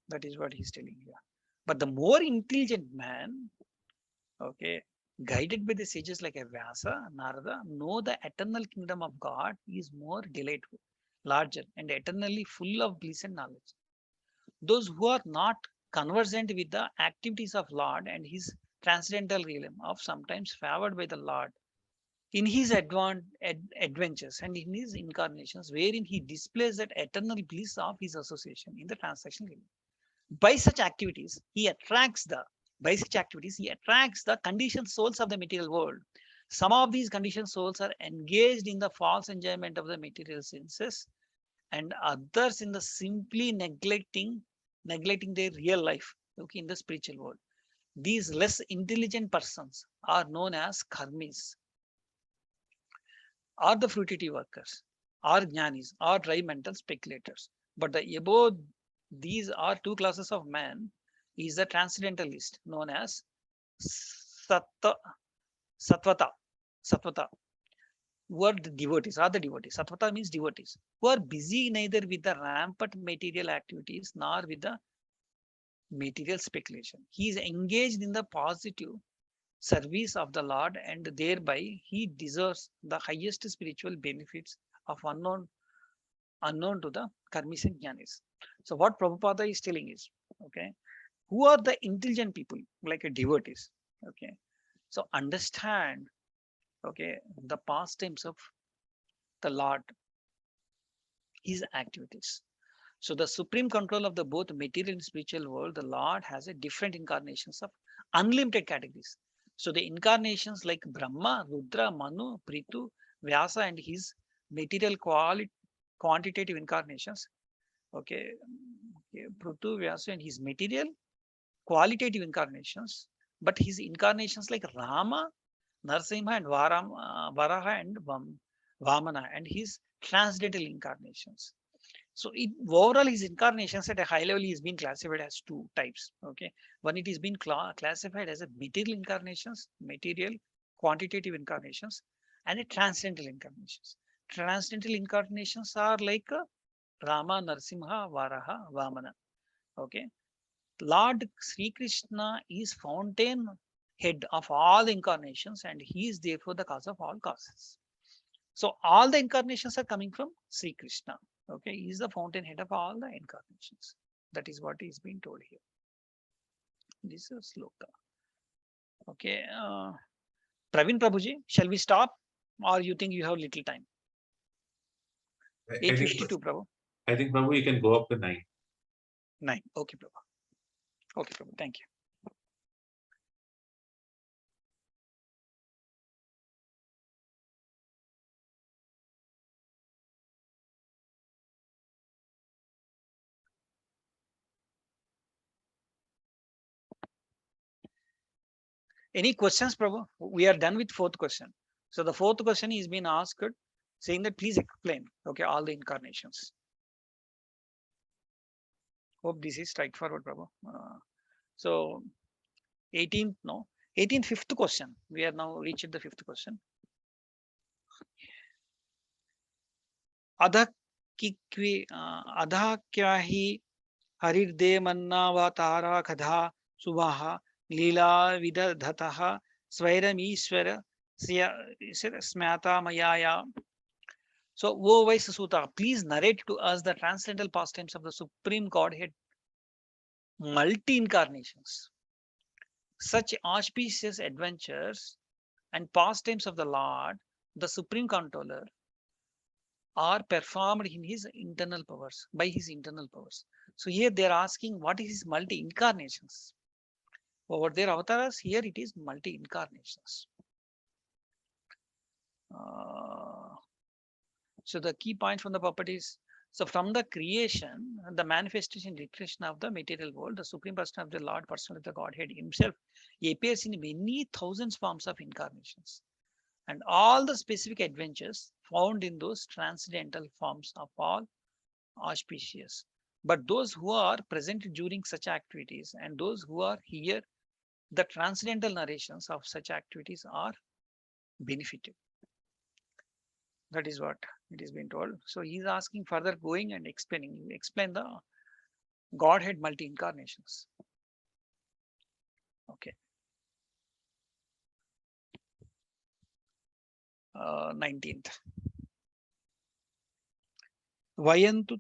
That is what he's telling here. But the more intelligent man, okay, guided by the sages like Vyasa, Narada, know the eternal kingdom of God is more delightful, larger, and eternally full of bliss and knowledge. Those who are not conversant with the activities of Lord and his transcendental realm of sometimes favored by the Lord in his adventures and in his incarnations, wherein he displays that eternal bliss of his association in the transactional realm. By such activities, he attracts the conditioned souls of the material world. Some of these conditioned souls are engaged in the false enjoyment of the material senses, and others in the simply neglecting their real life, okay, in the spiritual world. These less intelligent persons are known as karmis, or the fruitative workers, or jnanis, or dry mental speculators. But the above these are two classes of man is the transcendentalist known as sattva, satvata, who are the devotees, Satvata means devotees, who are busy neither with the rampant material activities nor with the material speculation. He is engaged in the positive service of the Lord, and thereby he deserves the highest spiritual benefits of unknown to the karmis and jnanis. So what Prabhupada is telling is, okay, who are the intelligent people like a devotees? Okay, so understand, okay, the pastimes of the Lord, his activities. So the supreme control of the both material and spiritual world, the Lord has a different incarnations of unlimited categories. So the incarnations like Brahma, Rudra, Manu, Prithu, Vyasa, and his material quantitative incarnations. Okay, Prithu, Vyasa, and his material qualitative incarnations. But his incarnations like Rama, Narasimha, and Varaha, and Vamana, and his transcendental incarnations. So overall, his incarnations at a high level is being classified as two types. Okay, one, it is being classified as a material incarnations, material quantitative incarnations, and a transcendental incarnations. Transcendental incarnations are like Rama, Narasimha, Varaha, Vamana. Okay, Lord Sri Krishna is fountain head of all the incarnations, and he is therefore the cause of all causes. So all the incarnations are coming from Sri Krishna. Okay, he is the fountainhead of all the incarnations. That is what is being told here. This is sloka. Okay, Praveen Prabhuji, shall we stop, or you think you have little time? 8:52, Prabhu. I think, Prabhu, you can go up to 9. 9. Okay, Prabhu. Okay, Prabhu. Thank you. Any questions, Prabhu? We are done with fourth question. So the fourth question is being asked, saying that please explain, okay, all the incarnations. Hope this is straightforward, Prabhu. So 18th, fifth question. We are now reached the fifth question. Adha kya hi harirde mannavatara kadha subaha lila vidadhataha svairam ishvara smata mayaya. So, O wise Suta, please narrate to us the transcendental pastimes of the Supreme Godhead, multi-incarnations. Such auspicious adventures and pastimes of the Lord the Supreme Controller are performed in his internal powers, by his internal powers. So here they are asking what is his multi-incarnations. Over their avatars, here it is multi-incarnations. So the key point from the puppet is, so from the creation, the manifestation, recreation of the material world, the Supreme Person of the Lord, Person of the Godhead himself appears in many thousands forms of incarnations. And all the specific adventures found in those transcendental forms of all auspicious. But those who are present during such activities and those who are here, the transcendental narrations of such activities are benefited. That is what it is being told. So he is asking further going and explaining. Explain the Godhead multi-incarnations. Okay. 19th. Vayantu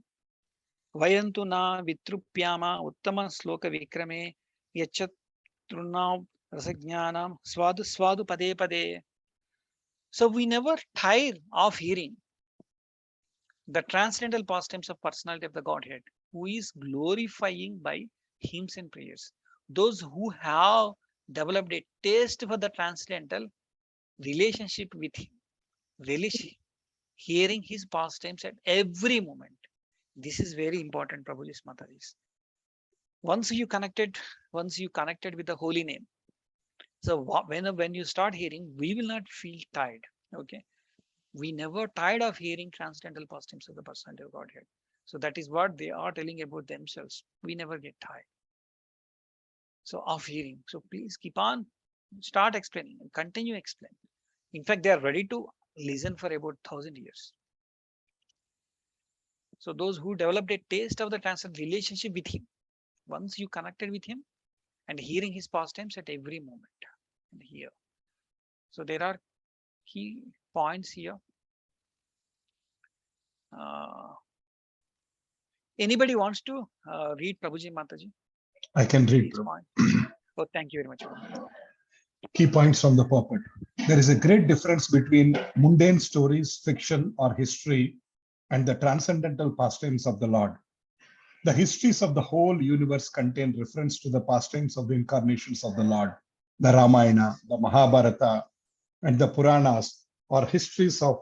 na vitrupyama uttama sloka vikrame yachatrunav rasajnanam swadu pade pade. So we never tire of hearing the transcendental pastimes of personality of the Godhead, who is glorifying by hymns and prayers. Those who have developed a taste for the transcendental relationship with him, relish hearing his pastimes at every moment. This is very important, Prabhuji's Mataris. Once you connected with the holy name. So when you start hearing, we will not feel tired. Okay. We never tired of hearing transcendental pastimes of the personality of Godhead. So that is what they are telling about themselves. We never get tired. So of hearing. So please keep on, start explaining and continue explaining. In fact, they are ready to listen for about 1,000 years. So those who developed a taste of the transcendental relationship with him, once you connected with him and hearing his pastimes at every moment and here. So there are key points here. Anybody wants to read Prabhuji Mataji? I can read. These points? Oh, thank you very much. Key points from the puppet. There is a great difference between mundane stories, fiction, or history, and the transcendental pastimes of the Lord. The histories of the whole universe contain reference to the pastimes of the incarnations of the Lord. The Ramayana, the Mahabharata, and the Puranas are histories of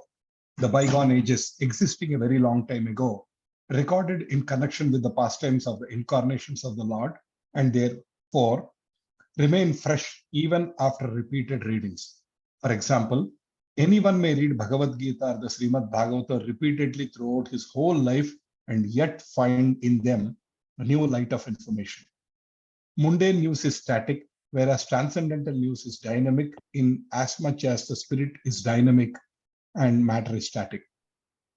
the bygone ages existing a very long time ago, recorded in connection with the pastimes of the incarnations of the Lord, and therefore remain fresh even after repeated readings. For example, anyone may read Bhagavad Gita or the Srimad Bhagavatam repeatedly throughout his whole life and yet find in them a new light of information. Mundane news is static, whereas transcendental news is dynamic in as much as the spirit is dynamic and matter is static.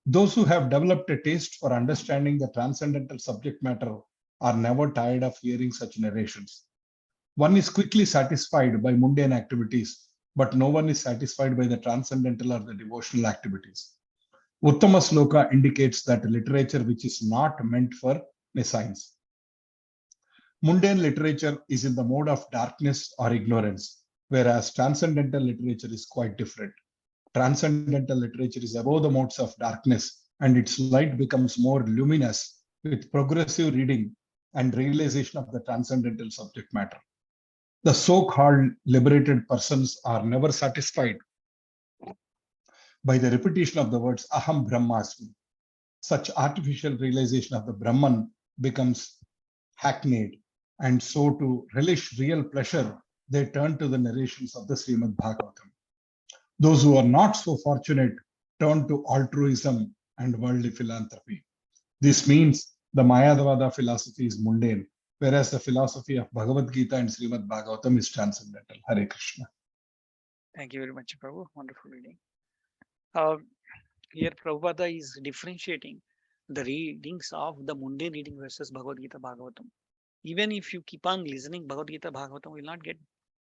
Those who have developed a taste for understanding the transcendental subject matter are never tired of hearing such narrations. One is quickly satisfied by mundane activities, but no one is satisfied by the transcendental or the devotional activities. Uttama Sloka indicates that literature which is not meant for nescience. Mundane literature is in the mode of darkness or ignorance, whereas transcendental literature is quite different. Transcendental literature is above the modes of darkness, and its light becomes more luminous with progressive reading and realization of the transcendental subject matter. The so-called liberated persons are never satisfied by the repetition of the words Aham Brahmasmi. Such artificial realization of the Brahman becomes hackneyed, and so to relish real pleasure, they turn to the narrations of the Srimad Bhagavatam. Those who are not so fortunate turn to altruism and worldly philanthropy. This means the Mayadavada philosophy is mundane, whereas the philosophy of Bhagavad Gita and Srimad Bhagavatam is transcendental. Hare Krishna. Thank you very much, Prabhu. Wonderful reading. Here, Prabhupada is differentiating the readings of the mundane reading versus Bhagavad Gita Bhagavatam. Even if you keep on listening Bhagavad Gita Bhagavatam, will not get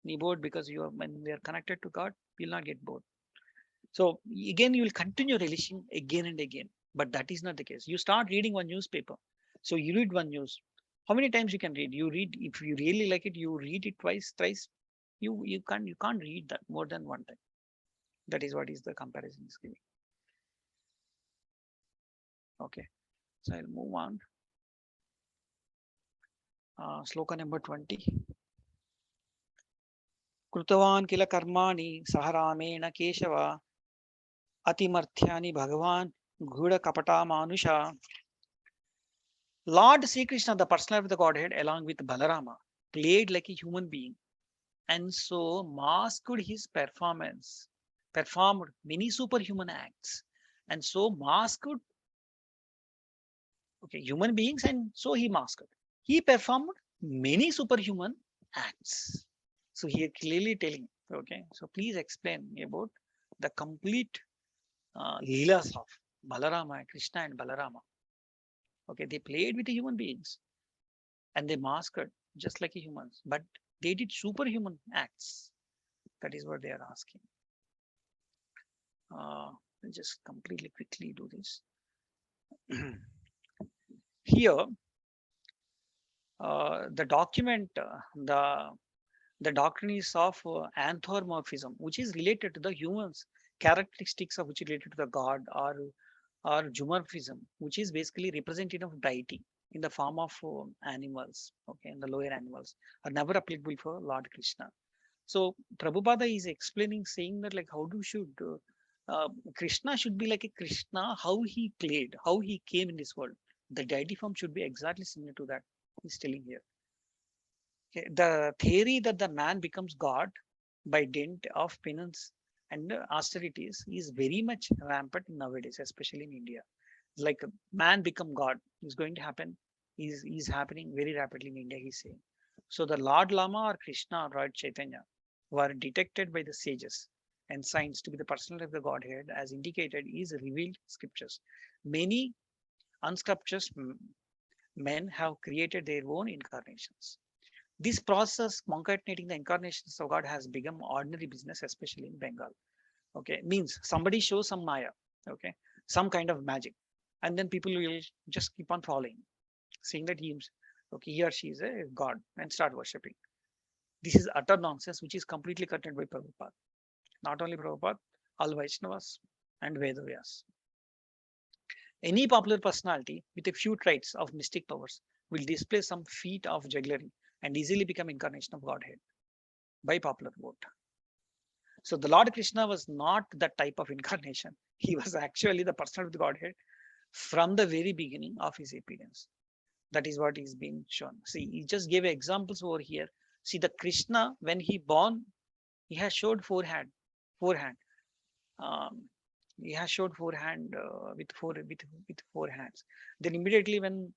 any bored because you are, when we are connected to God, you will not get bored. So again, you will continue relishing again and again. But that is not the case. You start reading one newspaper. So you read one news. How many times you can read? You read, if you really like it, you read it twice, thrice. You can't read that more than one time. That is what is the comparison is giving. Okay, so I'll move on. Sloka number 20. Krutavan kila karmani saharamena keshava atimarthyani bhagavan guda kapata manusha. Lord Sri Krishna, the personality of the Godhead, along with Balarama, played like a human being, and so masked his performance, performed many superhuman acts, and so masked human beings, and so he masked. He performed many superhuman acts. So here clearly telling, so please explain about the complete leelas of Balarama, Krishna and Balarama. They played with the human beings and they masked just like humans, but they did superhuman acts. That is what they are asking. I'll just completely quickly do this. Here, the document, the doctrines of anthropomorphism, which is related to the humans, characteristics of which is related to the God, or zoomorphism, which is basically representative of deity in the form of animals, and the lower animals are never applicable for Lord Krishna. So Prabhupada is explaining, saying that like how do should Krishna should be like a Krishna, how he played, how he came in this world. The deity form should be exactly similar to that. He's telling here. The theory that the man becomes God by dint of penance and austerities is very much rampant nowadays, especially in India. Like man become God is going to happen, is happening very rapidly in India, he's saying. So the Lord Lama or Krishna or Lord Chaitanya were detected by the sages and science to be the personality of the Godhead, as indicated is revealed scriptures. Many unscriptures men have created their own incarnations. This process concatenating the incarnations of God has become ordinary business, especially in Bengal. Means somebody shows some Maya, some kind of magic, and then people will just keep on following, saying that he or she is a God, and start worshipping. This is utter nonsense, which is completely curtailed by Prabhupada. Not only Prabhupada, all Vaishnavas and Vedavyas. Any popular personality with a few traits of mystic powers will display some feat of jugglery and easily become incarnation of Godhead by popular vote. So the Lord Krishna was not that type of incarnation. He was actually the personality of the Godhead from the very beginning of his appearance. That is what is being shown. See, he just gave examples over here. See, the Krishna, when he born, he has showed four hand. He has showed forehand with four hands. Then immediately when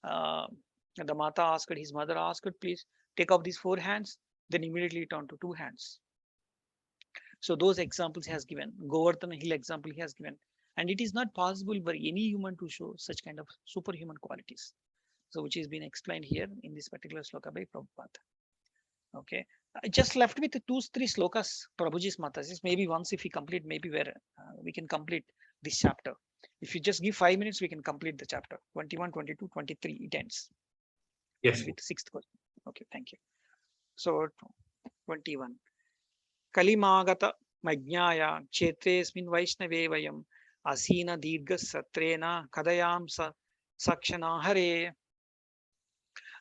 the Mata asked, his mother asked, please take off these four hands, then immediately turned to two hands. So those examples he has given. Govardhana Hill example he has given. And it is not possible for any human to show such kind of superhuman qualities. So which is being explained here in this particular sloka by Prabhupada. I just left with 2-3 slokas, Prabhuji's Matasis. Maybe once if we complete, maybe where we can complete this chapter. If you just give 5 minutes, we can complete the chapter. 21, 22, 23, it ends. Yes. With the 6th question. Okay, thank you. So 21. Kalimagata Majnaya Chetresmin Vaishnave Vayam Asina Dirga Satrena Kadayam Sakshana Hare.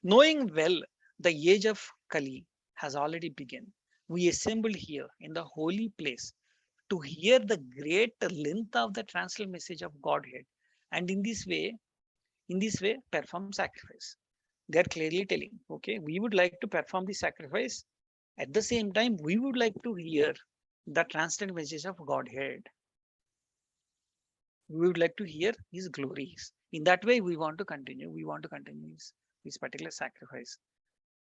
Knowing well the age of Kali has already begun, we assembled here in the holy place to hear the great length of the transcendental message of Godhead, and in this way perform sacrifice. They are clearly telling, we would like to perform the sacrifice. At the same time, we would like to hear the transcendental message of Godhead. We would like to hear his glories. In that way, we want to continue. We want to continue this particular sacrifice.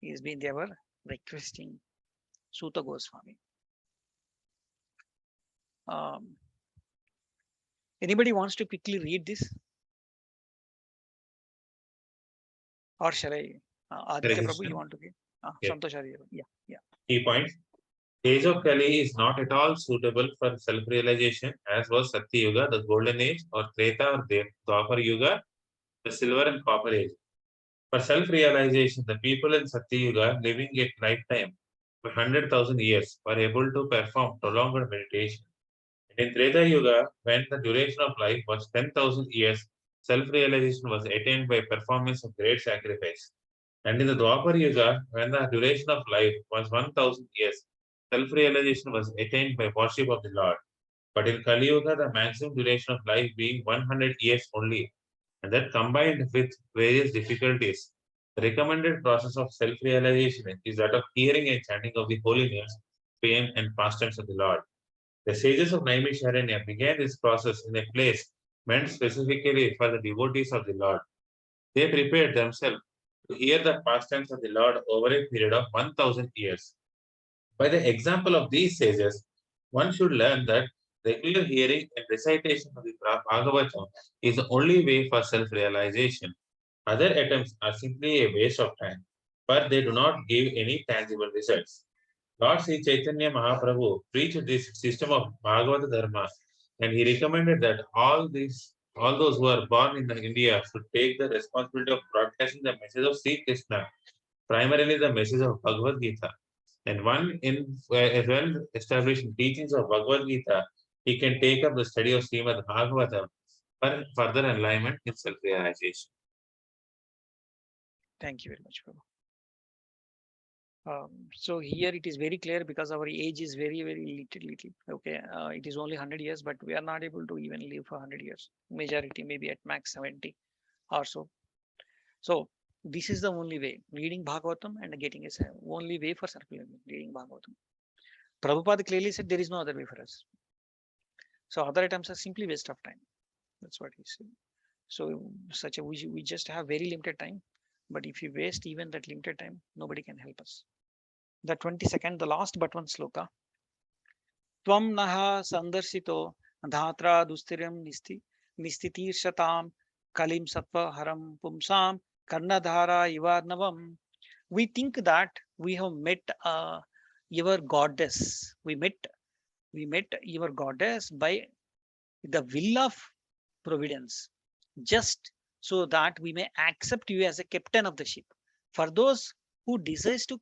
They were requesting Suta Goswami. Anybody wants to quickly read this? Or shall I? Aditya Prabhu, you want to read? Yeah. Santosh Aditya. Yeah. Key points. Age of Kali is not at all suitable for self-realization, as was Satya Yuga, the golden age, or Treta or Dwapar Yuga, the silver and copper age. For self-realization, the people in Satya Yuga living a lifetime for 100,000 years were able to perform prolonged meditation In Treta Yuga, when the duration of life was 10,000 years, self-realization was attained by performance of great sacrifice. And in the Dwapar Yuga, when the duration of life was 1,000 years, self-realization was attained by worship of the Lord. But in Kali Yuga, the maximum duration of life being 100 years only, and that combined with various difficulties, the recommended process of self-realization is that of hearing and chanting of the holy names, fame, and pastimes of the Lord. The sages of Naimisharanya began this process in a place meant specifically for the devotees of the Lord. They prepared themselves to hear the pastimes of the Lord over a period of 1,000 years. By the example of these sages, one should learn that regular hearing and recitation of the Bhagavatam is the only way for self-realization. Other attempts are simply a waste of time, but they do not give any tangible results. Lord Sri Chaitanya Mahaprabhu preached this system of Bhagavata Dharma, and he recommended that all those who are born in India should take the responsibility of broadcasting the message of Sri Krishna, primarily the message of Bhagavad Gita. And one in a well-established teachings of Bhagavad Gita, he can take up the study of Srimad Bhagavatam for further alignment in self-realization. Thank you very much, Prabhu. So here it is very clear because our age is very, very little. Okay, it is only 100 years, but we are not able to even live for 100 years. Majority maybe at max 70 or so. So this is the only way, reading Bhagavatam and getting a only way for circulating, reading Bhagavatam. Prabhupada clearly said there is no other way for us. So other attempts are simply waste of time. That's what he said. So we just have very limited time. But if you waste even that limited time, nobody can help us. The 22nd, the last but one sloka. Tvam naha sandarsito dhatra dustiram nistitir kalim sattva haram pumsam karnadhara ivarnavam. We think that we have met your goddess. We met your goddess by the will of providence, just so that we may accept you as a captain of the ship. For those who desires to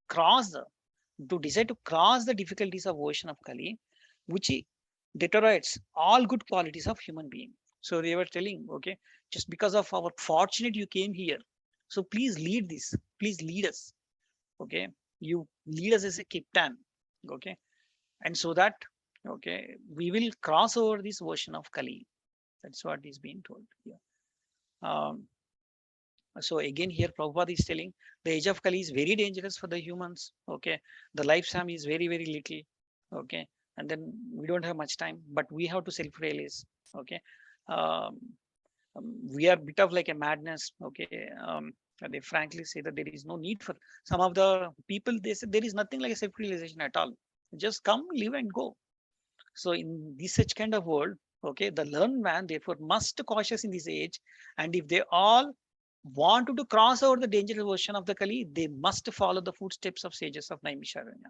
cross the difficulties of ocean of Kali, which deteriorates all good qualities of human being. So they were telling, okay, just because of our fortunate you came here. So please lead this, please lead us. Okay, you lead us as a captain. Okay, and so that, okay, we will cross over this ocean of Kali. That's what is being told here. So again here Prabhupada is telling the age of Kali is very dangerous for the humans. Okay, the lifespan is very, very little. Okay, and then we don't have much time, but we have to self-realize. Okay, we are a bit of like a madness. Okay, they frankly say that there is no need for some of the people. They say there is nothing like a self-realization at all. Just come, live, and go. So in this such kind of world, okay, the learned man therefore must cautious in this age, and if they all wanted to cross over the dangerous ocean of the Kali, they must follow the footsteps of sages of Naimisharanya.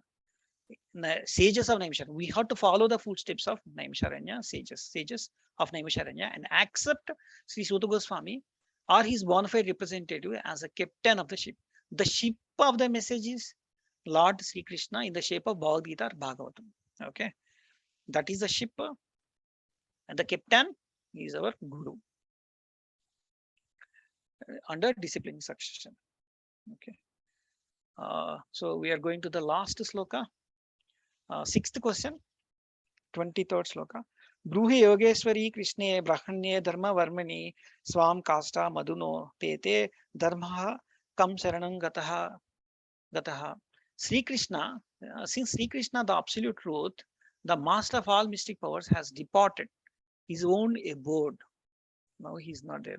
Sages of Naimisharanya. We have to follow the footsteps of Naimisharanya, sages of Naimisharanya, and accept Sri Suta Goswami or his bona fide representative as a captain of the ship. The ship of the message is Lord Sri Krishna in the shape of Bhagavad Gita or Bhagavatam. Okay, that is the ship, and the captain is our guru under discipline succession. Okay, so we are going to the last sloka, sixth question, 23rd sloka. Bruhi Yogeshwari Krishne Brahmanye Dharma Varmani Swam Kasta Maduno Tete Dharma Kam Saranam Gataha. Sri Krishna, since Sri Krishna, the absolute truth, the master of all mystic powers, has departed his own abode. Now he is not there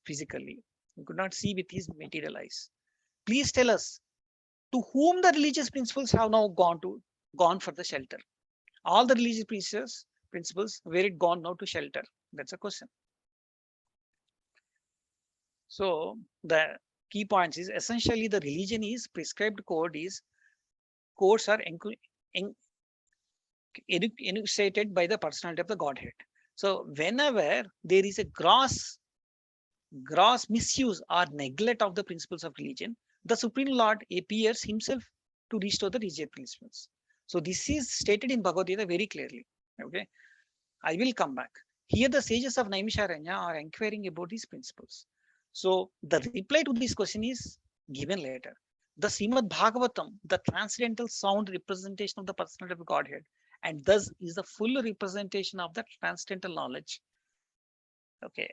physically. We could not see with his material eyes. Please tell us, to whom the religious principles have now gone for the shelter? All the religious principles, where it gone now to shelter? That's a question. So the key points is essentially the religion is prescribed codes are enunciated by the personality of the Godhead. So whenever there is a gross misuse or neglect of the principles of religion, the Supreme Lord appears himself to restore the religious principles. So this is stated in Bhagavad Gita very clearly. Okay, I will come back. Here the sages of Naimisharanya are inquiring about these principles. So the reply to this question is given later. The Srimad Bhagavatam, the transcendental sound representation of the personality of Godhead, and thus is the full representation of the transcendental knowledge. Okay,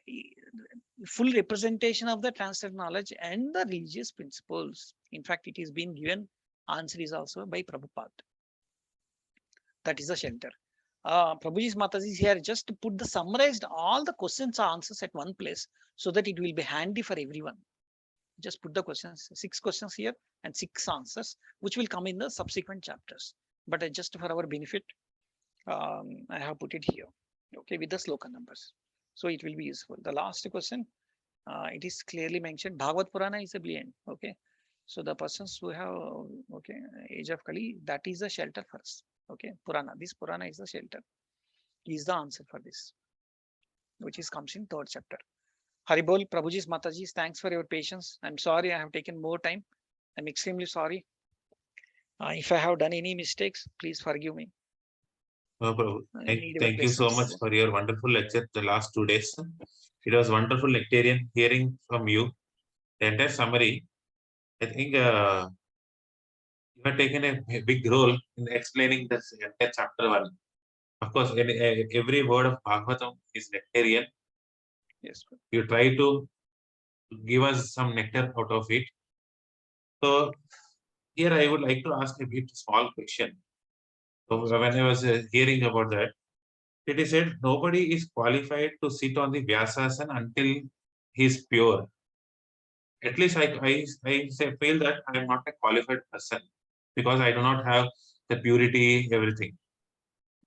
full representation of the transcendental knowledge and the religious principles. In fact, it is being given, answer is also by Prabhupada. That is the shelter. Prabhuji's Mataji is here just to put the summarized all the questions and answers at one place so that it will be handy for everyone. Just put the questions, 6 questions here and 6 answers, which will come in the subsequent chapters. But just for our benefit, I have put it here, okay, with the sloka numbers. So it will be useful. The last question, it is clearly mentioned, Bhagavad Purana is a brilliant, okay. So the persons who have, okay, age of Kali, that is the shelter for us. Okay, Purana. This Purana is the shelter. Is the answer for this, which is comes in 3rd chapter. Haribol, Prabhuji's Mataji's, thanks for your patience. I'm sorry I have taken more time. I'm extremely sorry. If I have done any mistakes, please forgive me. No, Prabhu. Thank you so blessings. much for your wonderful lecture the last 2 days. It was wonderful nectarian hearing from you. The entire summary, I think you have taken a big role in explaining this entire chapter 1. Of course, every word of Bhagavatam is nectarian. Yes. You try to give us some nectar out of it. So here I would like to ask a bit small question. So when I was hearing about that, it is said nobody is qualified to sit on the Vyasasana until he is pure. At least I feel that I am not a qualified person because I do not have the purity, everything.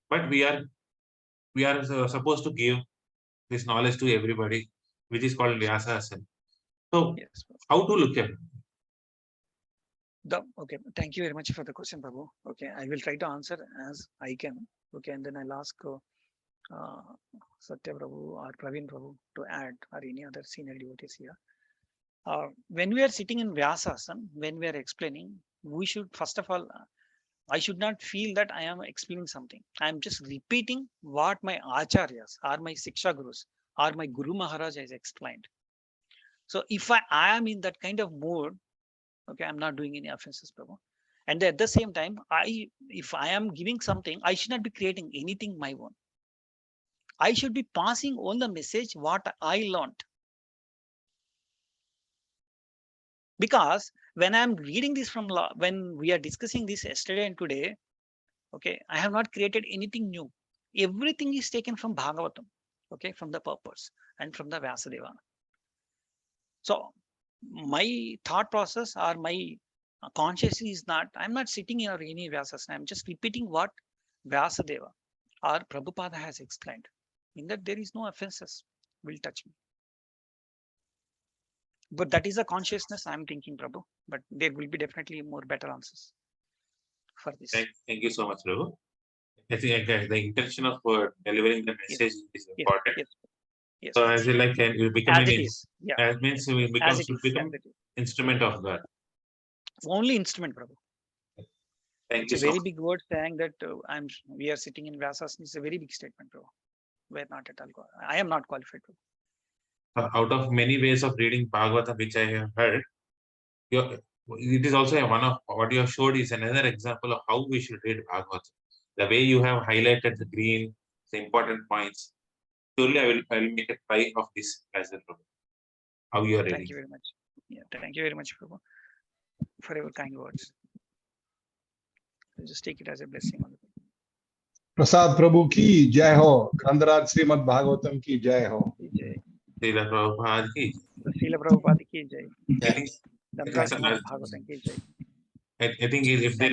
But we are supposed to give this knowledge to everybody, which is called Vyasasana. So yes. How to look at it? Okay, thank you very much for the question, Prabhu. Okay, I will try to answer as I can. Okay, and then I'll ask Satya Prabhu or Praveen Prabhu to add, or any other senior devotees here. When we are sitting in Vyasasana, when we are explaining, we should first of all, I should not feel that I am explaining something. I am just repeating what my acharyas or my Siksha Gurus or my Guru Maharaj has explained. So if I am in that kind of mood, okay, I'm not doing any offenses, Prabhu. And at the same time, if I am giving something, I should not be creating anything my own. I should be passing on the message what I learned. Because when I'm reading this from when we are discussing this yesterday and today, okay, I have not created anything new. Everything is taken from Bhagavatam, okay, from the purpose and from the Vyasadeva. So my thought process or my consciousness is not, I'm not sitting in any Vyasasana, I'm just repeating what Vyasadeva or Prabhupada has explained. In that there is no offenses will touch me. But that is a consciousness I'm thinking, Prabhu. But there will be definitely more better answers for this. Thank you so much, Prabhu. I think the intention of delivering the message is important. Yes. So as you like, you become as it is. Yeah. As means we become should become instrument of God. Only instrument, Prabhu. Thank It's you. a very big word saying that we are sitting in Vyasasana. It's a very big statement, Prabhu. We're not at all. I am not qualified, Prabhu. Out of many ways of reading Bhagavatam, which I have heard, it is also one of what you have showed is another example of how we should read Bhagavatam. The way you have highlighted the green, the important points. Surely I will make a try of this as well. How you are reading. Thank you very much. Yeah, thank you very much, Prabhu, for your kind words. I'll just take it as a blessing. प्रसाद प्रभु की जय हो, ग्रंथराज श्रीमद् भागवतम की जय हो। Srila Prabhupada ki. Srila Prabhupada ki jai. I think Bhagavatam ki jai. I think if there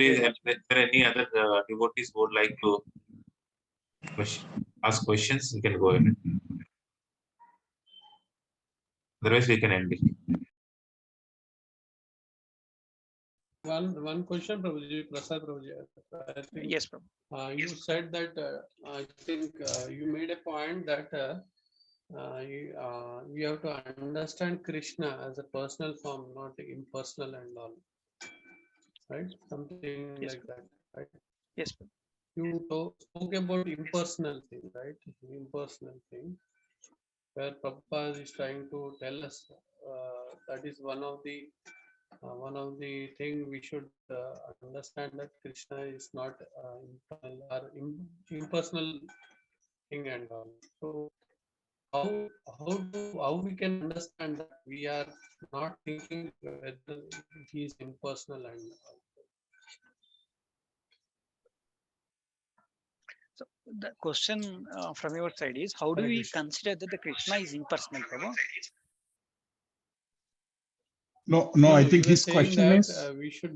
are any other devotees who would like to ask questions, you can go ahead. Otherwise, we can end it. One question, Prabhuji, Prasad Prabhuji. I think, yes, Prabhu. You said that I think you made a point that you have to understand Krishna as a personal form, not impersonal and all. Right? Something Yes, like that. Right? Yes, Prabhu. spoke about impersonal thing, right? Impersonal thing, where Prabhupada is trying to tell us that is one of the thing we should understand, that Krishna is not impersonal thing and all. So how we can understand that we are not thinking whether he is impersonal and all. So the question from your side is, how do we consider that the Krishna is impersonal, Prabhu? No, No, I you think were his saying question that, is, we should.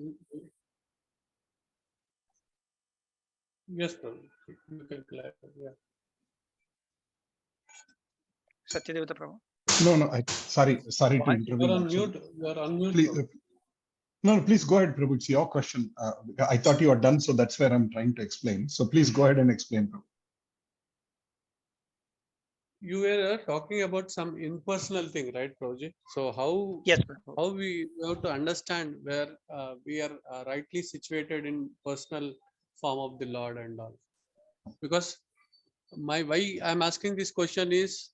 Yes, Prabhu. You can clarify. Yeah. Satyadevata Prabhu. sorry to Why? intervene. You're on actually. mute. You're on mute. Please, Prabhu. no, please go ahead, Prabhu. It's your question. I thought you were done, so that's where I'm trying to explain. So please go ahead and explain, Prabhu. You were talking about some impersonal thing, right, Prabhuji? So Yes, how we have to understand where we are rightly situated in personal form of the Lord and all? Because why I'm asking this question is,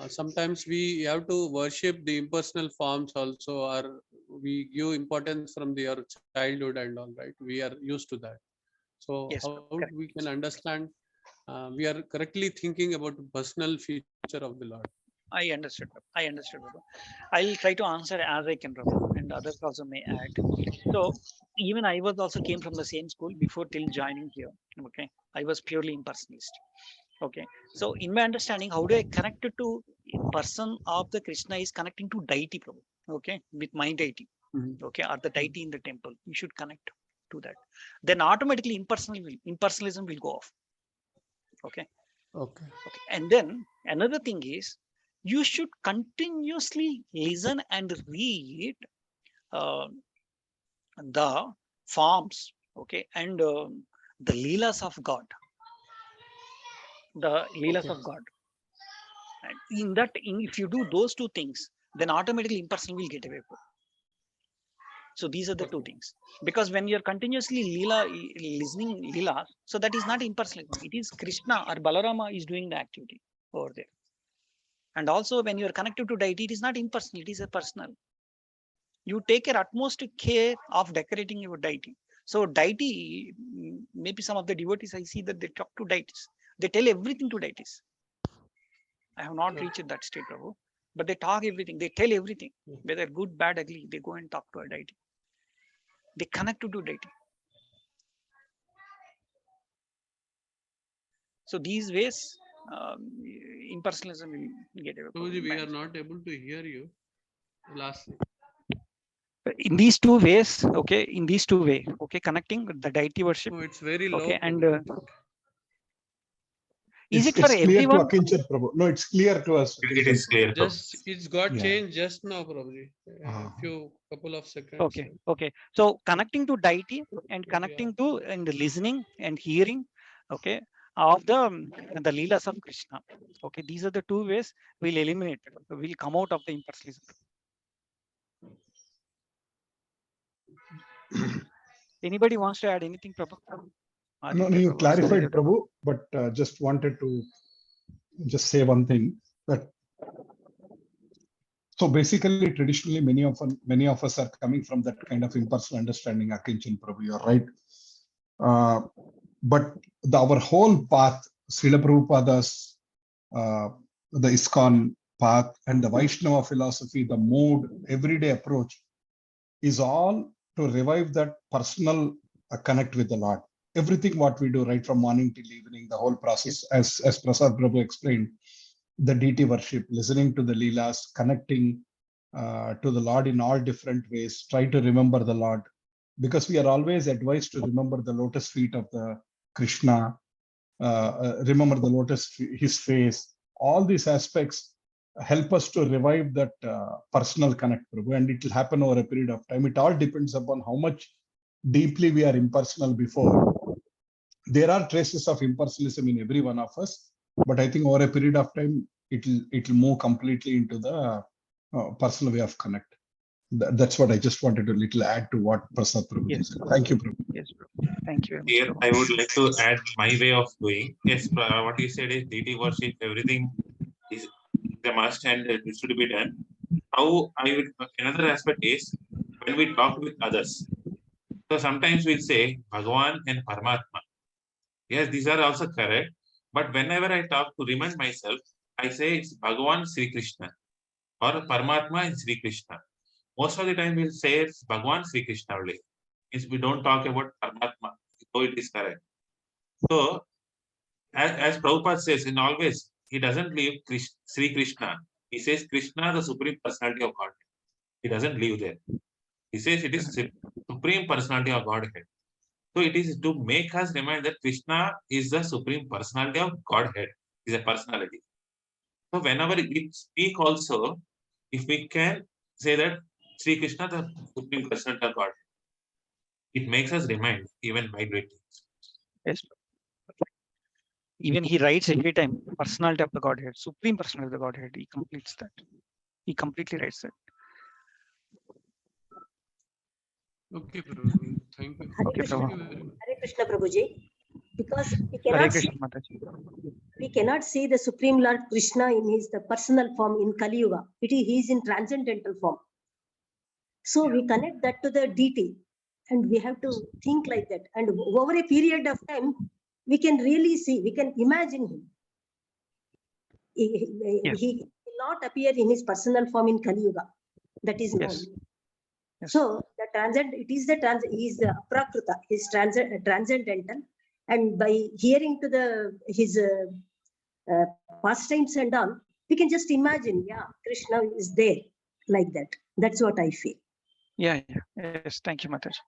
sometimes we have to worship the impersonal forms also, or we give importance from their childhood and all, right? We are used to that. So yes, how correct. we can understand we are correctly thinking about the personal feature of the Lord? I understood. Prabhu. I'll try to answer as I can, Prabhu, and others also may add. So even I was also came from the same school before till joining here. Okay, I was purely impersonalist. Okay, so in my understanding, how do I connect it to person of the Krishna is connecting to deity, Prabhu. Okay, with my deity. Okay, or the deity in the temple, you should connect to that. Then automatically impersonalism will go off. Okay. Okay. And then another thing is, you should continuously listen and read the forms, okay, and the leelas of God. The leelas of God. And in that, if you do those two things, then automatically impersonal will get away. So these are the two things. Because when you're continuously listening leela, so that is not impersonal. It is Krishna or Balarama is doing the activity over there. And also when you are connected to deity, it is not impersonal, it is a personal. You take your utmost care of decorating your deity. So deity, maybe some of the devotees, I see that they talk to deities. They tell everything to deities. I have not reached that state, Prabhu. But they talk everything, they tell everything. Whether good, bad, ugly, they go and talk to a deity. They connect to deity. So these ways, impersonalism will get away. Prabhuji, we are not able to hear you. Lastly. In these two ways, okay, okay, connecting the deity worship. Oh, it's very low. Okay, and It's is it for clear to everyone? Akinchan, Prabhu. No, it's clear to us. It is clear. It's got Yeah. changed just now, probably. A couple of seconds. Okay. So connecting to deity and connecting to and listening and hearing, okay, of the leelas of Krishna. Okay, these are the two ways we'll eliminate. We'll come out of the impersonalism. Anybody wants to add anything, Prabhu? No, you clarified, Prabhu, but just wanted to just say one thing, that so basically traditionally many of us are coming from that kind of impersonal understanding. Akinchan, Prabhu, you're right. But our whole path, Srila Prabhupada's, the ISKCON path and the Vaishnava philosophy, the mood, everyday approach is all to revive that personal connect with the Lord. Everything what we do right from morning till evening, the whole process, as Prasad Prabhu explained, the deity worship, listening to the leelas, connecting to the Lord in all different ways, try to remember the Lord, because we are always advised to remember the lotus feet of the Krishna, remember the lotus, his face. All these aspects help us to revive that personal connect, Prabhu, and it will happen over a period of time. It all depends upon how much deeply we are impersonal before. There are traces of impersonalism in every one of us, but I think over a period of time, it will move completely into the personal way of connect. That's what I just wanted to little add to what Prasad Prabhuji said. Thank you, Prabhu. Yes, Prabhu. Thank you very much. Here, Prabhu. I would like to add my way of doing. Yes, what you said is deity worship, everything is the must and it should be done. How I would, another aspect is when we talk with others. So sometimes we'll say Bhagavan and Paramatma. Yes, these are also correct. But whenever I talk to remind myself, I say it's Bhagavan Sri Krishna or Paramatma and Sri Krishna. Most of the time we'll say it's Bhagavan Sri Krishna only. Means we don't talk about Paramatma, though it is correct. So, as Prabhupada says, in always, he doesn't leave Sri Krishna. He says Krishna, the Supreme Personality of Godhead. He doesn't leave there. He says it is Supreme Personality of Godhead. So it is to make us remind that Krishna is the Supreme Personality of Godhead. Is a personality. So whenever we speak also, if we can say that Sri Krishna, the Supreme Personality of Godhead, it makes us remind even migrating. Yes. Even he writes every time personality of the Godhead, Supreme Personality of the Godhead. He completes that. He completely writes that. Okay, Prabhuji. Thank you. Hare Okay, Krishna, Prabhu. Hare Krishna Prabhuji. Because we Hare cannot see, Krishna Mataji. we cannot see the Supreme Lord Krishna in his the personal form in Kali Yuga. He is in transcendental form. So we connect that to the deity, and we have to think like that. And over a period of time, we can really see, we can imagine him. Yes. He will not appear in his personal form in Kali Yuga. That is known. Yes. Yes. So the he is the Prakruta, he is transcendental, and by hearing to his pastimes and all, we can just imagine, yeah, Krishna is there like that. That's what I feel. Yeah. Yes. Thank you, Mataji.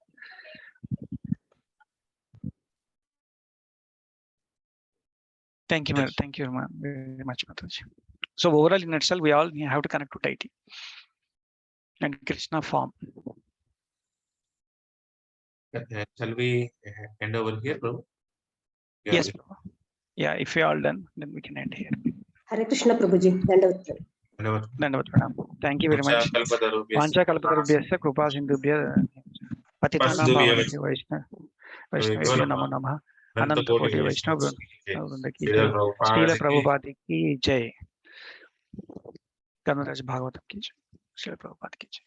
Thank you. Yes. Thank you very much, Mataji. So overall, in itself, we all have to connect to deity and Krishna form. Shall we end over here, bro? Yes. Prabhu. Yeah. If we are all done, then we can end here. Hare Krishna Prabhuji. Dandavat pranam. Thank you very much. Vancha kalpatarubhyasya kripa sindhubhya patitanam pavanebhyo Vaishnavebhyo namo namah. Ananta koti Vaishnava Vrinda ki jai. Srila Prabhupada ki jai. Canto 1.1 Bhagavatam ki jai. Srila Prabhupada ki jai.